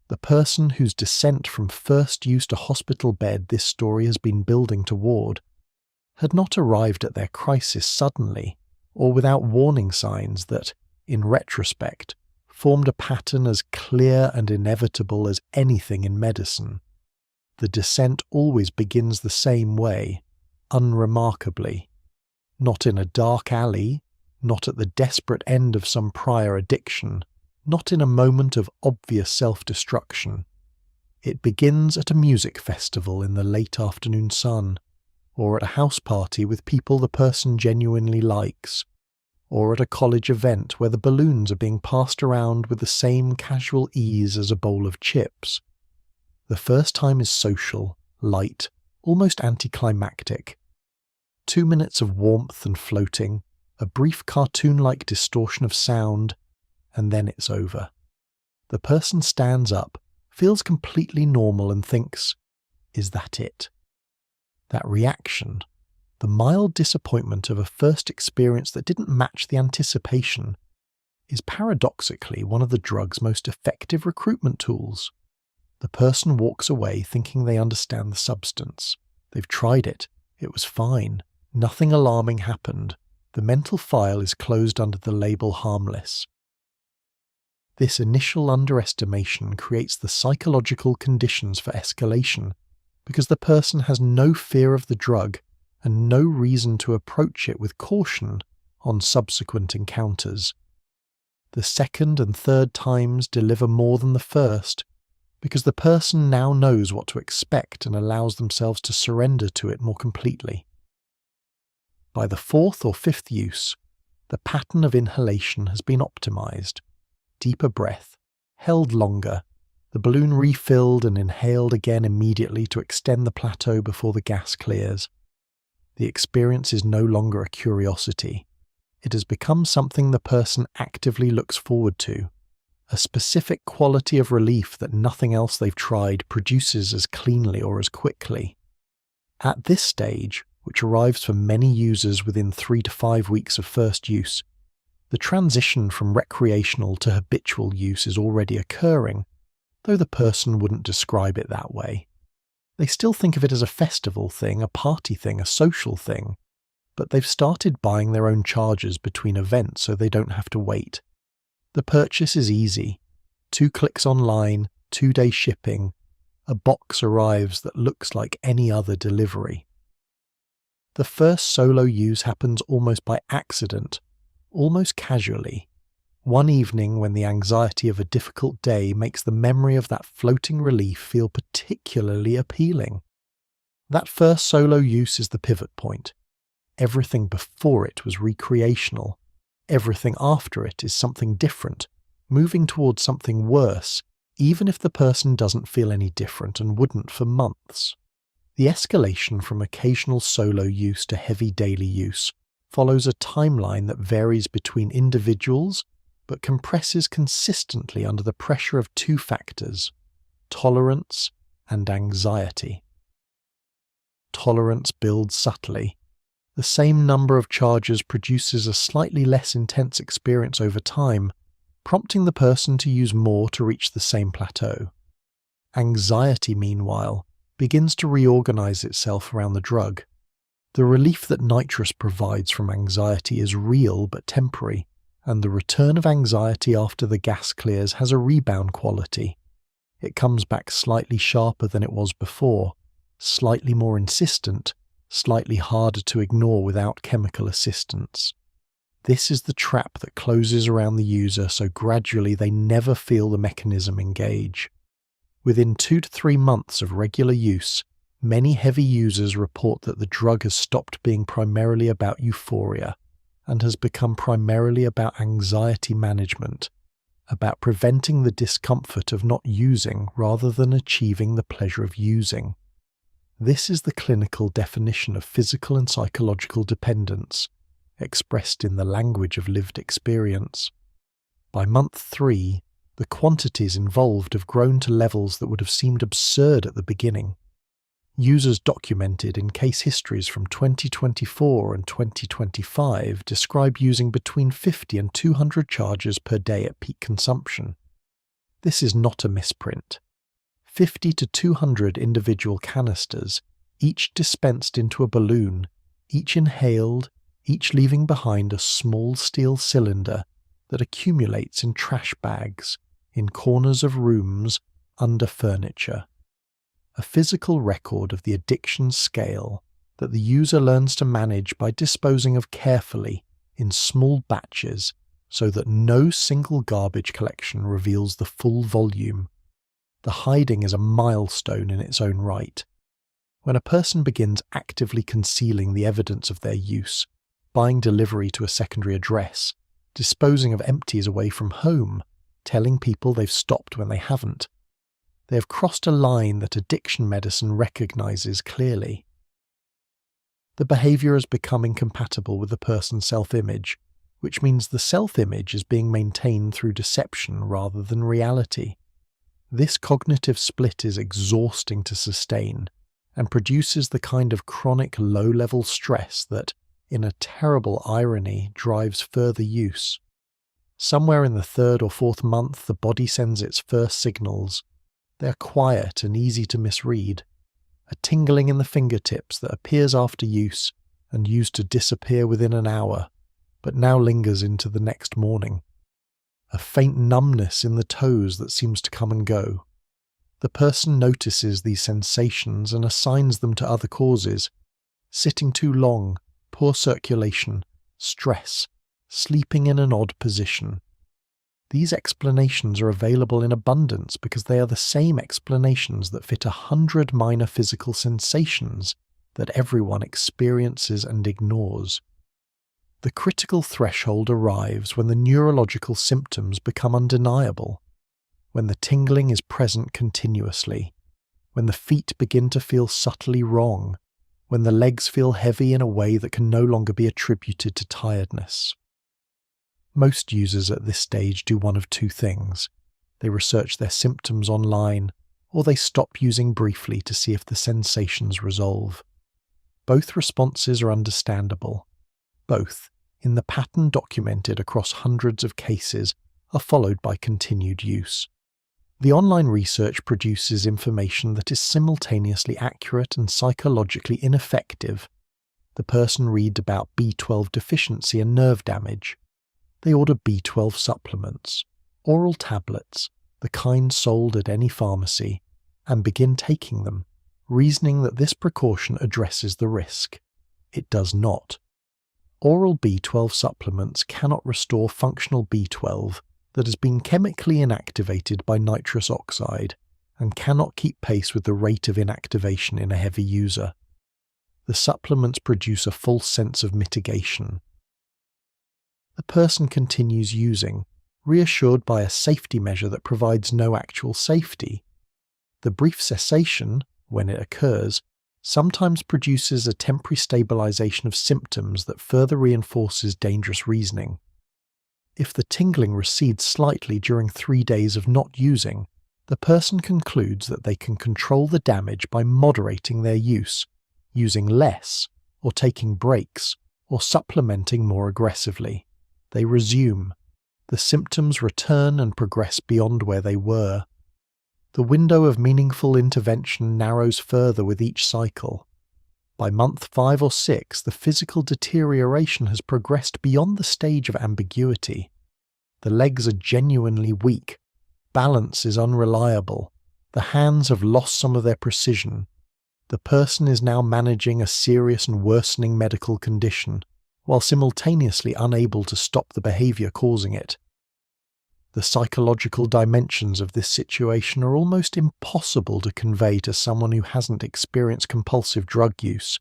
S1: the person whose descent from first use to hospital bed this story has been building toward, had not arrived at their crisis suddenly or without warning signs that, in retrospect, formed a pattern as clear and inevitable as anything in medicine. The descent always begins the same way, unremarkably. Not in a dark alley, not at the desperate end of some prior addiction, not in a moment of obvious self-destruction. It begins at a music festival in the late afternoon sun, or at a house party with people the person genuinely likes, or at a college event where the balloons are being passed around with the same casual ease as a bowl of chips. The first time is social, light, almost anticlimactic. 2 minutes of warmth and floating, a brief cartoon-like distortion of sound, and then it's over. The person stands up, feels completely normal and thinks, is that it? That reaction, the mild disappointment of a first experience that didn't match the anticipation, is paradoxically one of the drug's most effective recruitment tools. The person walks away thinking they understand the substance. They've tried it. It was fine. Nothing alarming happened. The mental file is closed under the label harmless. This initial underestimation creates the psychological conditions for escalation because the person has no fear of the drug and no reason to approach it with caution on subsequent encounters. The second and third times deliver more than the first because the person now knows what to expect and allows themselves to surrender to it more completely. By the fourth or fifth use, the pattern of inhalation has been optimized. Deeper breath, held longer, the balloon refilled and inhaled again immediately to extend the plateau before the gas clears. The experience is no longer a curiosity. It has become something the person actively looks forward to, a specific quality of relief that nothing else they've tried produces as cleanly or as quickly. At this stage, which arrives for many users within 3 to 5 weeks of first use, the transition from recreational to habitual use is already occurring, though the person wouldn't describe it that way. They still think of it as a festival thing, a party thing, a social thing, but they've started buying their own chargers between events so they don't have to wait. The purchase is easy. 2 clicks online, 2-day shipping, a box arrives that looks like any other delivery. The first solo use happens almost by accident, almost casually. One evening when the anxiety of a difficult day makes the memory of that floating relief feel particularly appealing. That first solo use is the pivot point. Everything before it was recreational. Everything after it is something different, moving towards something worse, even if the person doesn't feel any different and wouldn't for months. The escalation from occasional solo use to heavy daily use follows a timeline that varies between individuals but compresses consistently under the pressure of two factors: tolerance and anxiety. Tolerance builds subtly. The same number of charges produces a slightly less intense experience over time, prompting the person to use more to reach the same plateau. Anxiety, meanwhile, begins to reorganize itself around the drug. The relief that nitrous provides from anxiety is real but temporary, and the return of anxiety after the gas clears has a rebound quality. It comes back slightly sharper than it was before, slightly more insistent, slightly harder to ignore without chemical assistance. This is the trap that closes around the user so gradually they never feel the mechanism engage. Within 2 to 3 months of regular use, many heavy users report that the drug has stopped being primarily about euphoria and has become primarily about anxiety management, about preventing the discomfort of not using rather than achieving the pleasure of using. This is the clinical definition of physical and psychological dependence, expressed in the language of lived experience. By month 3, the quantities involved have grown to levels that would have seemed absurd at the beginning. Users documented in case histories from 2024 and 2025 describe using between 50 and 200 charges per day at peak consumption. This is not a misprint. 50 to 200 individual canisters, each dispensed into a balloon, each inhaled, each leaving behind a small steel cylinder that accumulates in trash bags, in corners of rooms, under furniture. A physical record of the addiction scale that the user learns to manage by disposing of carefully in small batches so that no single garbage collection reveals the full volume. The hiding is a milestone in its own right. When a person begins actively concealing the evidence of their use, buying delivery to a secondary address, disposing of empties away from home, telling people they've stopped when they haven't, they have crossed a line that addiction medicine recognizes clearly. The behavior has become incompatible with the person's self-image, which means the self-image is being maintained through deception rather than reality. This cognitive split is exhausting to sustain and produces the kind of chronic low-level stress that, in a terrible irony, drives further use. Somewhere in the 3rd or 4th month, the body sends its first signals. They are quiet and easy to misread. A tingling in the fingertips that appears after use and used to disappear within an hour, but now lingers into the next morning. A faint numbness in the toes that seems to come and go. The person notices these sensations and assigns them to other causes: sitting too long, poor circulation, stress, sleeping in an odd position. These explanations are available in abundance because they are the same explanations that fit 100 minor physical sensations that everyone experiences and ignores. The critical threshold arrives when the neurological symptoms become undeniable, when the tingling is present continuously, when the feet begin to feel subtly wrong, when the legs feel heavy in a way that can no longer be attributed to tiredness. Most users at this stage do one of two things. They research their symptoms online, or they stop using briefly to see if the sensations resolve. Both responses are understandable. Both, in the pattern documented across hundreds of cases, are followed by continued use. The online research produces information that is simultaneously accurate and psychologically ineffective. The person reads about B12 deficiency and nerve damage. They order B12 supplements, oral tablets, the kind sold at any pharmacy, and begin taking them, reasoning that this precaution addresses the risk. It does not. Oral B12 supplements cannot restore functional B12 that has been chemically inactivated by nitrous oxide and cannot keep pace with the rate of inactivation in a heavy user. The supplements produce a false sense of mitigation. the person continues using, reassured by a safety measure that provides no actual safety. The brief cessation, when it occurs, sometimes produces a temporary stabilization of symptoms that further reinforces dangerous reasoning. If the tingling recedes slightly during 3 days of not using, the person concludes that they can control the damage by moderating their use, using less, or taking breaks, or supplementing more aggressively. They resume. The symptoms return and progress beyond where they were. The window of meaningful intervention narrows further with each cycle. By month 5 or 6, the physical deterioration has progressed beyond the stage of ambiguity. The legs are genuinely weak. Balance is unreliable. The hands have lost some of their precision. The person is now managing a serious and worsening medical condition, while simultaneously unable to stop the behavior causing it. The psychological dimensions of this situation are almost impossible to convey to someone who hasn't experienced compulsive drug use.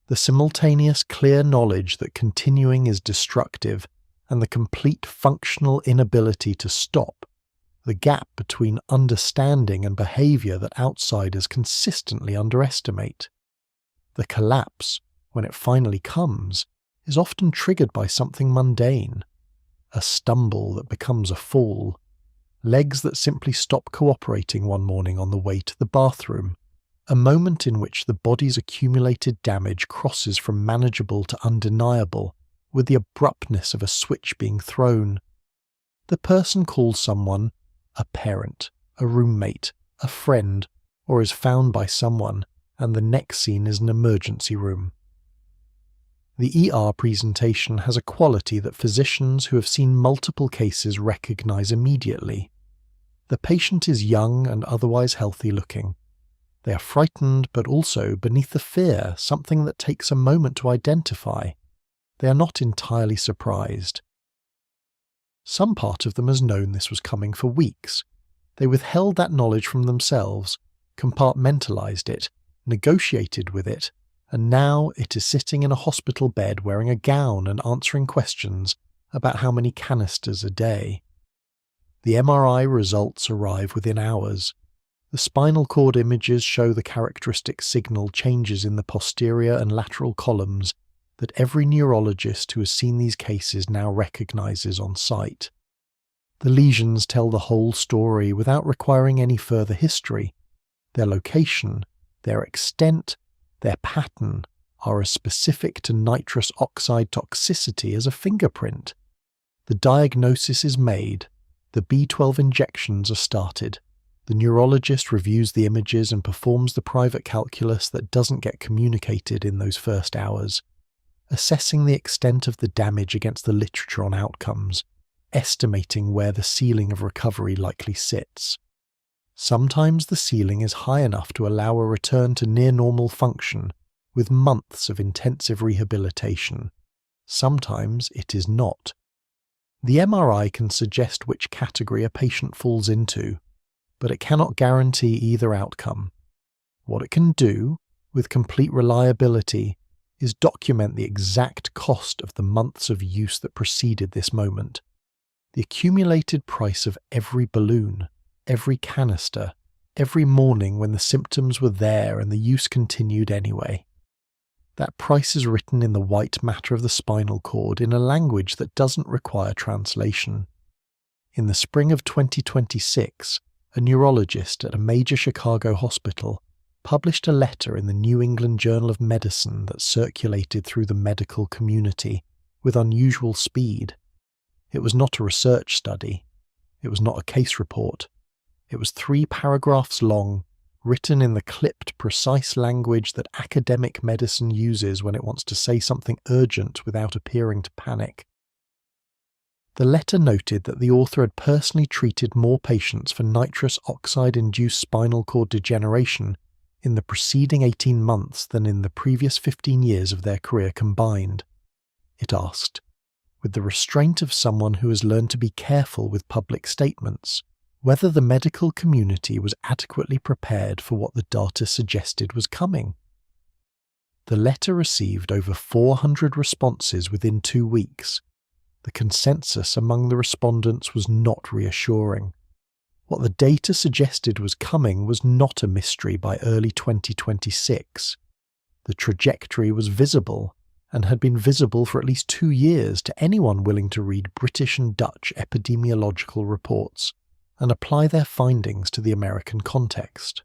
S1: The simultaneous clear knowledge that continuing is destructive and the complete functional inability to stop, the gap between understanding and behavior that outsiders consistently underestimate. The collapse, when it finally comes, is often triggered by something mundane. A stumble that becomes a fall, legs that simply stop cooperating one morning on the way to the bathroom, a moment in which the body's accumulated damage crosses from manageable to undeniable, with the abruptness of a switch being thrown. The person calls someone a parent, a roommate, a friend, or is found by someone, and the next scene is an emergency room. The ER presentation has a quality that physicians who have seen multiple cases recognize immediately. The patient is young and otherwise healthy looking. They are frightened, but also, beneath the fear, something that takes a moment to identify. They are not entirely surprised. Some part of them has known this was coming for weeks. They withheld that knowledge from themselves, compartmentalized it, negotiated with it, and now it is sitting in a hospital bed wearing a gown and answering questions about how many canisters a day. The MRI results arrive within hours. The spinal cord images show the characteristic signal changes in the posterior and lateral columns that every neurologist who has seen these cases now recognizes on sight. The lesions tell the whole story without requiring any further history. Their location, their extent, their pattern are as specific to nitrous oxide toxicity as a fingerprint. The diagnosis is made, the B12 injections are started, the neurologist reviews the images and performs the private calculus that doesn't get communicated in those first hours, assessing the extent of the damage against the literature on outcomes, estimating where the ceiling of recovery likely sits. Sometimes the ceiling is high enough to allow a return to near-normal function, with months of intensive rehabilitation. Sometimes it is not. The MRI can suggest which category a patient falls into, but it cannot guarantee either outcome. What it can do, with complete reliability, is document the exact cost of the months of use that preceded this moment, the accumulated price of every balloon, every canister, every morning when the symptoms were there and the use continued anyway. That price is written in the white matter of the spinal cord in a language that doesn't require translation. In the spring of 2026, a neurologist at a major Chicago hospital published a letter in the New England Journal of Medicine that circulated through the medical community with unusual speed. It was not a research study. It was not a case report. It was 3 paragraphs long, written in the clipped, precise language that academic medicine uses when it wants to say something urgent without appearing to panic. The letter noted that the author had personally treated more patients for nitrous oxide-induced spinal cord degeneration in the preceding 18 months than in the previous 15 years of their career combined. It asked, with the restraint of someone who has learned to be careful with public statements, whether the medical community was adequately prepared for what the data suggested was coming. The letter received over 400 responses within 2 weeks. the consensus among the respondents was not reassuring. What the data suggested was coming was not a mystery by early 2026. The trajectory was visible, and had been visible for at least 2 years to anyone willing to read British and Dutch epidemiological reports and apply their findings to the American context.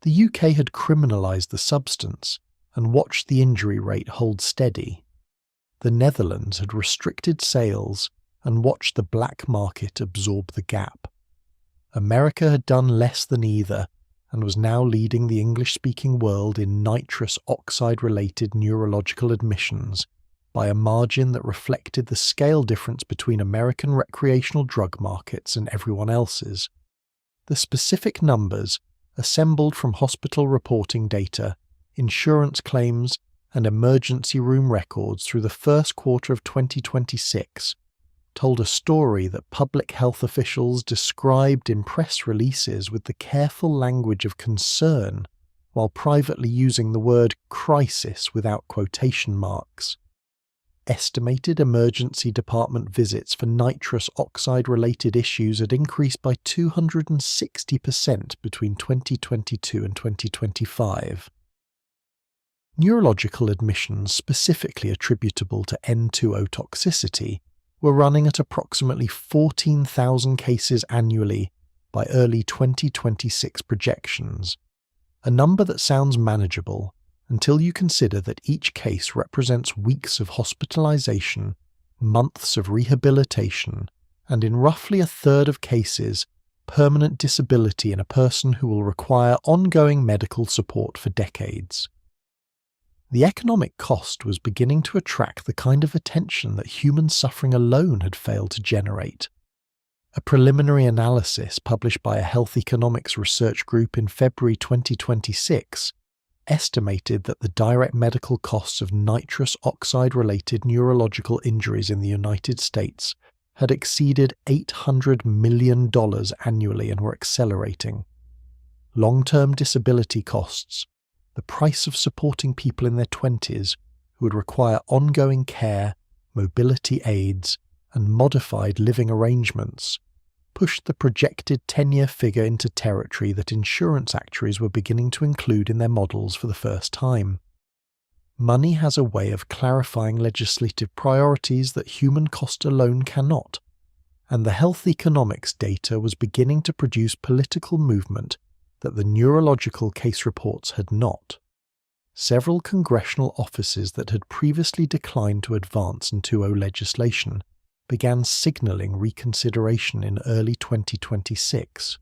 S1: The UK had criminalised the substance and watched the injury rate hold steady. The Netherlands had restricted sales and watched the black market absorb the gap. America had done less than either and was now leading the English-speaking world in nitrous oxide-related neurological admissions by a margin that reflected the scale difference between American recreational drug markets and everyone else's. The specific numbers, assembled from hospital reporting data, insurance claims, and emergency room records through the first quarter of 2026, told a story that public health officials described in press releases with the careful language of concern, while privately using the word crisis without quotation marks. Estimated emergency department visits for nitrous oxide-related issues had increased by 260% between 2022 and 2025. Neurological admissions specifically attributable to N2O toxicity were running at approximately 14,000 cases annually by early 2026 projections, a number that sounds manageable until you consider that each case represents weeks of hospitalization, months of rehabilitation, and in roughly a third of cases, permanent disability in a person who will require ongoing medical support for decades. The economic cost was beginning to attract the kind of attention that human suffering alone had failed to generate. A preliminary analysis published by a health economics research group in February 2026 estimated that the direct medical costs of nitrous oxide-related neurological injuries in the United States had exceeded $800 million annually and were accelerating. Long-term disability costs, the price of supporting people in their 20s who would require ongoing care, mobility aids, and modified living arrangements, pushed the projected 10-year figure into territory that insurance actuaries were beginning to include in their models for the first time. Money has a way of clarifying legislative priorities that human cost alone cannot, and the health economics data was beginning to produce political movement that the neurological case reports had not. Several congressional offices that had previously declined to advance N2O legislation began signalling reconsideration in early 2026.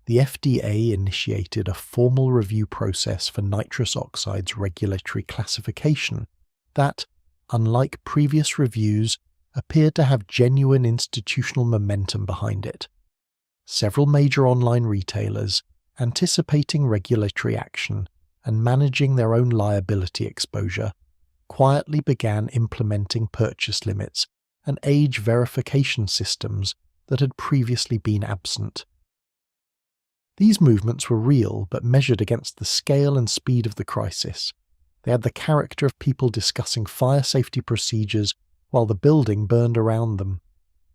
S1: The FDA initiated a formal review process for nitrous oxide's regulatory classification that, unlike previous reviews, appeared to have genuine institutional momentum behind it. Several major online retailers, anticipating regulatory action and managing their own liability exposure, quietly began implementing purchase limits and age verification systems that had previously been absent. These movements were real but measured against the scale and speed of the crisis. They had the character of people discussing fire safety procedures while the building burned around them.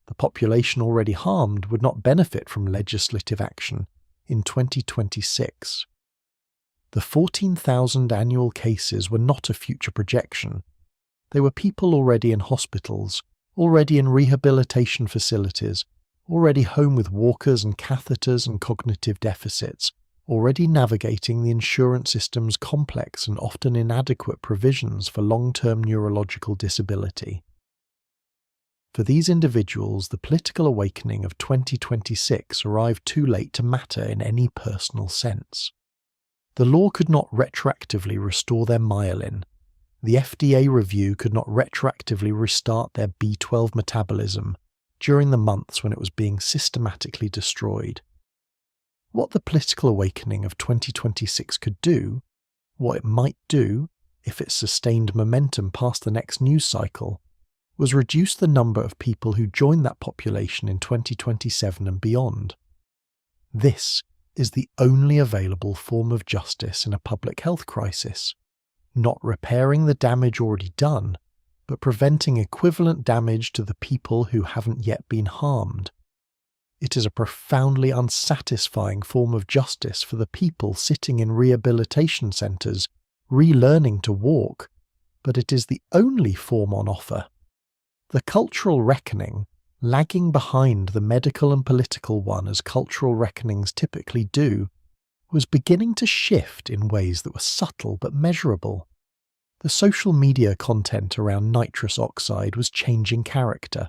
S1: The population already harmed would not benefit from legislative action in 2026. The 14,000 annual cases were not a future projection. They were people already in hospitals, already in rehabilitation facilities, already home with walkers and catheters and cognitive deficits, already navigating the insurance system's complex and often inadequate provisions for long-term neurological disability. For these individuals, the political awakening of 2026 arrived too late to matter in any personal sense. The law could not retroactively restore their myelin. The FDA review could not retroactively restart their B12 metabolism during the months when it was being systematically destroyed. What the political awakening of 2026 could do, what it might do if it sustained momentum past the next news cycle, was reduce the number of people who joined that population in 2027 and beyond. This is the only available form of justice in a public health crisis, not repairing the damage already done, but preventing equivalent damage to the people who haven't yet been harmed. It is a profoundly unsatisfying form of justice for the people sitting in rehabilitation centres, relearning to walk, but it is the only form on offer. The cultural reckoning, lagging behind the medical and political one as cultural reckonings typically do, was beginning to shift in ways that were subtle but measurable. The social media content around nitrous oxide was changing character.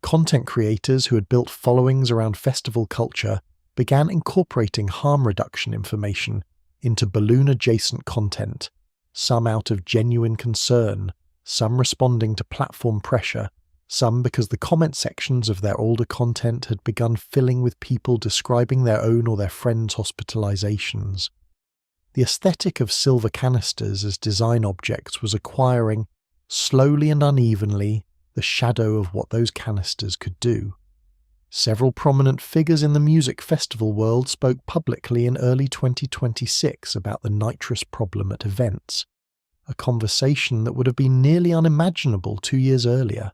S1: Content creators who had built followings around festival culture began incorporating harm reduction information into balloon-adjacent content, some out of genuine concern, some responding to platform pressure, some because the comment sections of their older content had begun filling with people describing their own or their friends' hospitalizations. The aesthetic of silver canisters as design objects was acquiring, slowly and unevenly, the shadow of what those canisters could do. Several prominent figures in the music festival world spoke publicly in early 2026 about the nitrous problem at events, a conversation that would have been nearly unimaginable 2 years earlier.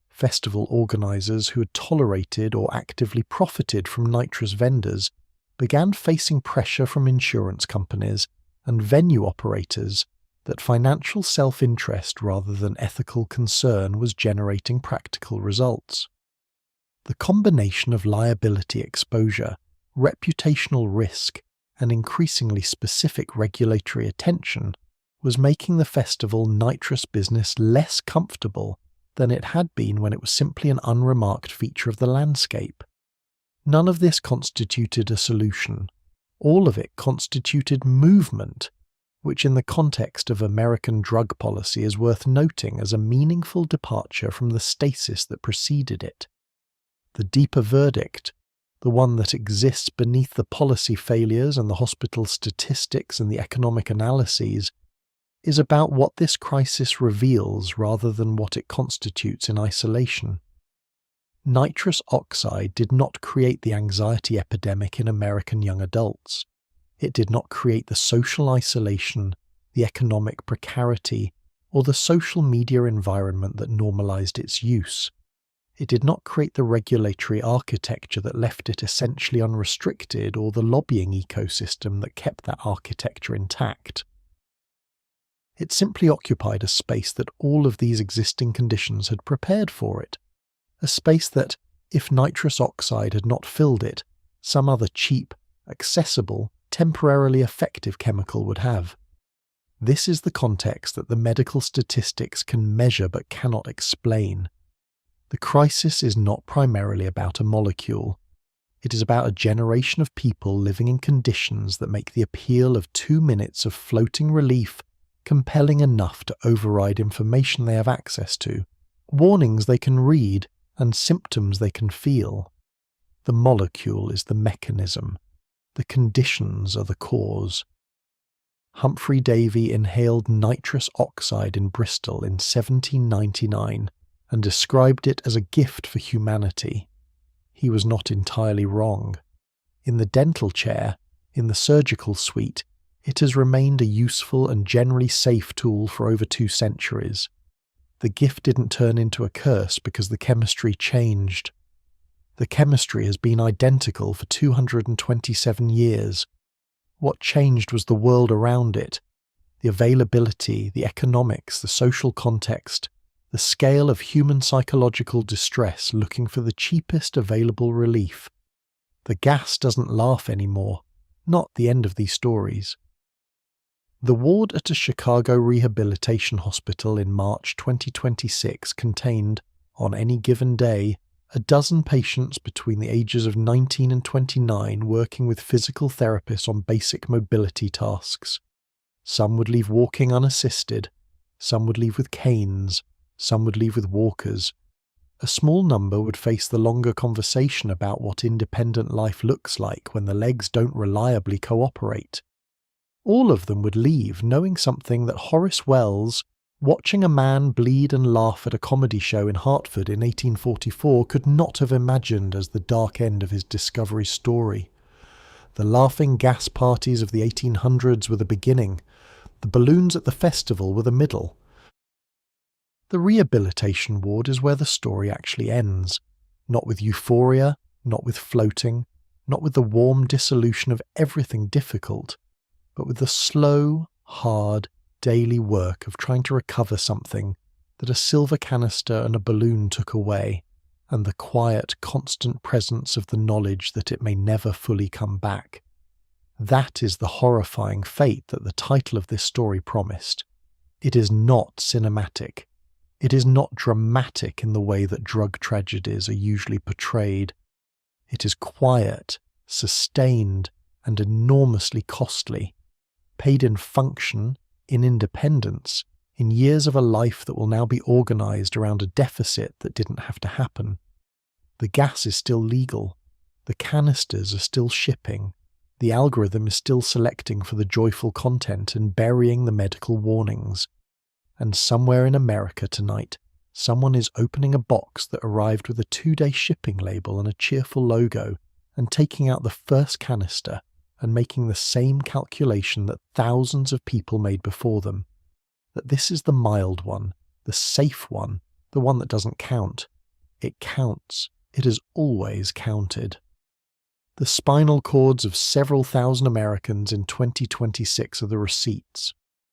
S1: Festival organisers who had tolerated or actively profited from nitrous vendors began facing pressure from insurance companies and venue operators that financial self-interest rather than ethical concern was generating practical results. The combination of liability exposure, reputational risk, and increasingly specific regulatory attention was making the festival nitrous business less comfortable than it had been when it was simply an unremarked feature of the landscape. None of this constituted a solution. All of it constituted movement, which in the context of American drug policy is worth noting as a meaningful departure from the stasis that preceded it. The deeper verdict, the one that exists beneath the policy failures and the hospital statistics and the economic analyses, is about what this crisis reveals rather than what it constitutes in isolation. Nitrous oxide did not create the anxiety epidemic in American young adults. It did not create the social isolation, the economic precarity, or the social media environment that normalized its use. It did not create the regulatory architecture that left it essentially unrestricted or the lobbying ecosystem that kept that architecture intact. It simply occupied a space that all of these existing conditions had prepared for it, a space that, if nitrous oxide had not filled it, some other cheap, accessible, temporarily effective chemical would have. This is the context that the medical statistics can measure but cannot explain. The crisis is not primarily about a molecule. It is about a generation of people living in conditions that make the appeal of 2 minutes of floating relief compelling enough to override information they have access to, warnings they can read, and symptoms they can feel. The molecule is the mechanism. The conditions are the cause. Humphrey Davy inhaled nitrous oxide in Bristol in 1799 and described it as a gift for humanity. He was not entirely wrong. In the dental chair, in the surgical suite, it has remained a useful and generally safe tool for over 2 centuries. The gift didn't turn into a curse because the chemistry changed. The chemistry has been identical for 227 years. What changed was the world around it, the availability, the economics, the social context, the scale of human psychological distress looking for the cheapest available relief. The gas doesn't laugh anymore, not the end of these stories. The ward at a Chicago rehabilitation hospital in March 2026 contained, on any given day, a dozen patients between the ages of 19 and 29 working with physical therapists on basic mobility tasks. Some would leave walking unassisted, some would leave with canes, some would leave with walkers. A small number would face the longer conversation about what independent life looks like when the legs don't reliably cooperate. All of them would leave knowing something that Horace Wells, watching a man bleed and laugh at a comedy show in Hartford in 1844, could not have imagined as the dark end of his discovery story. The laughing gas parties of the 1800s were the beginning. The balloons at the festival were the middle. The rehabilitation ward is where the story actually ends. Not with euphoria, not with floating, not with the warm dissolution of everything difficult, but with the slow, hard, daily work of trying to recover something that a silver canister and a balloon took away, and the quiet, constant presence of the knowledge that it may never fully come back. That is the horrifying fate that the title of this story promised. It is not cinematic. It is not dramatic in the way that drug tragedies are usually portrayed. It is quiet, sustained, and enormously costly, paid in function, in independence, in years of a life that will now be organised around a deficit that didn't have to happen. The gas is still legal. The canisters are still shipping. The algorithm is still selecting for the joyful content and burying the medical warnings. And somewhere in America tonight, someone is opening a box that arrived with a 2-day shipping label and a cheerful logo, and taking out the first canister and making the same calculation that thousands of people made before them. That this is the mild one, the safe one, the one that doesn't count. It counts. It has always counted. The spinal cords of several thousand Americans in 2026 are the receipts.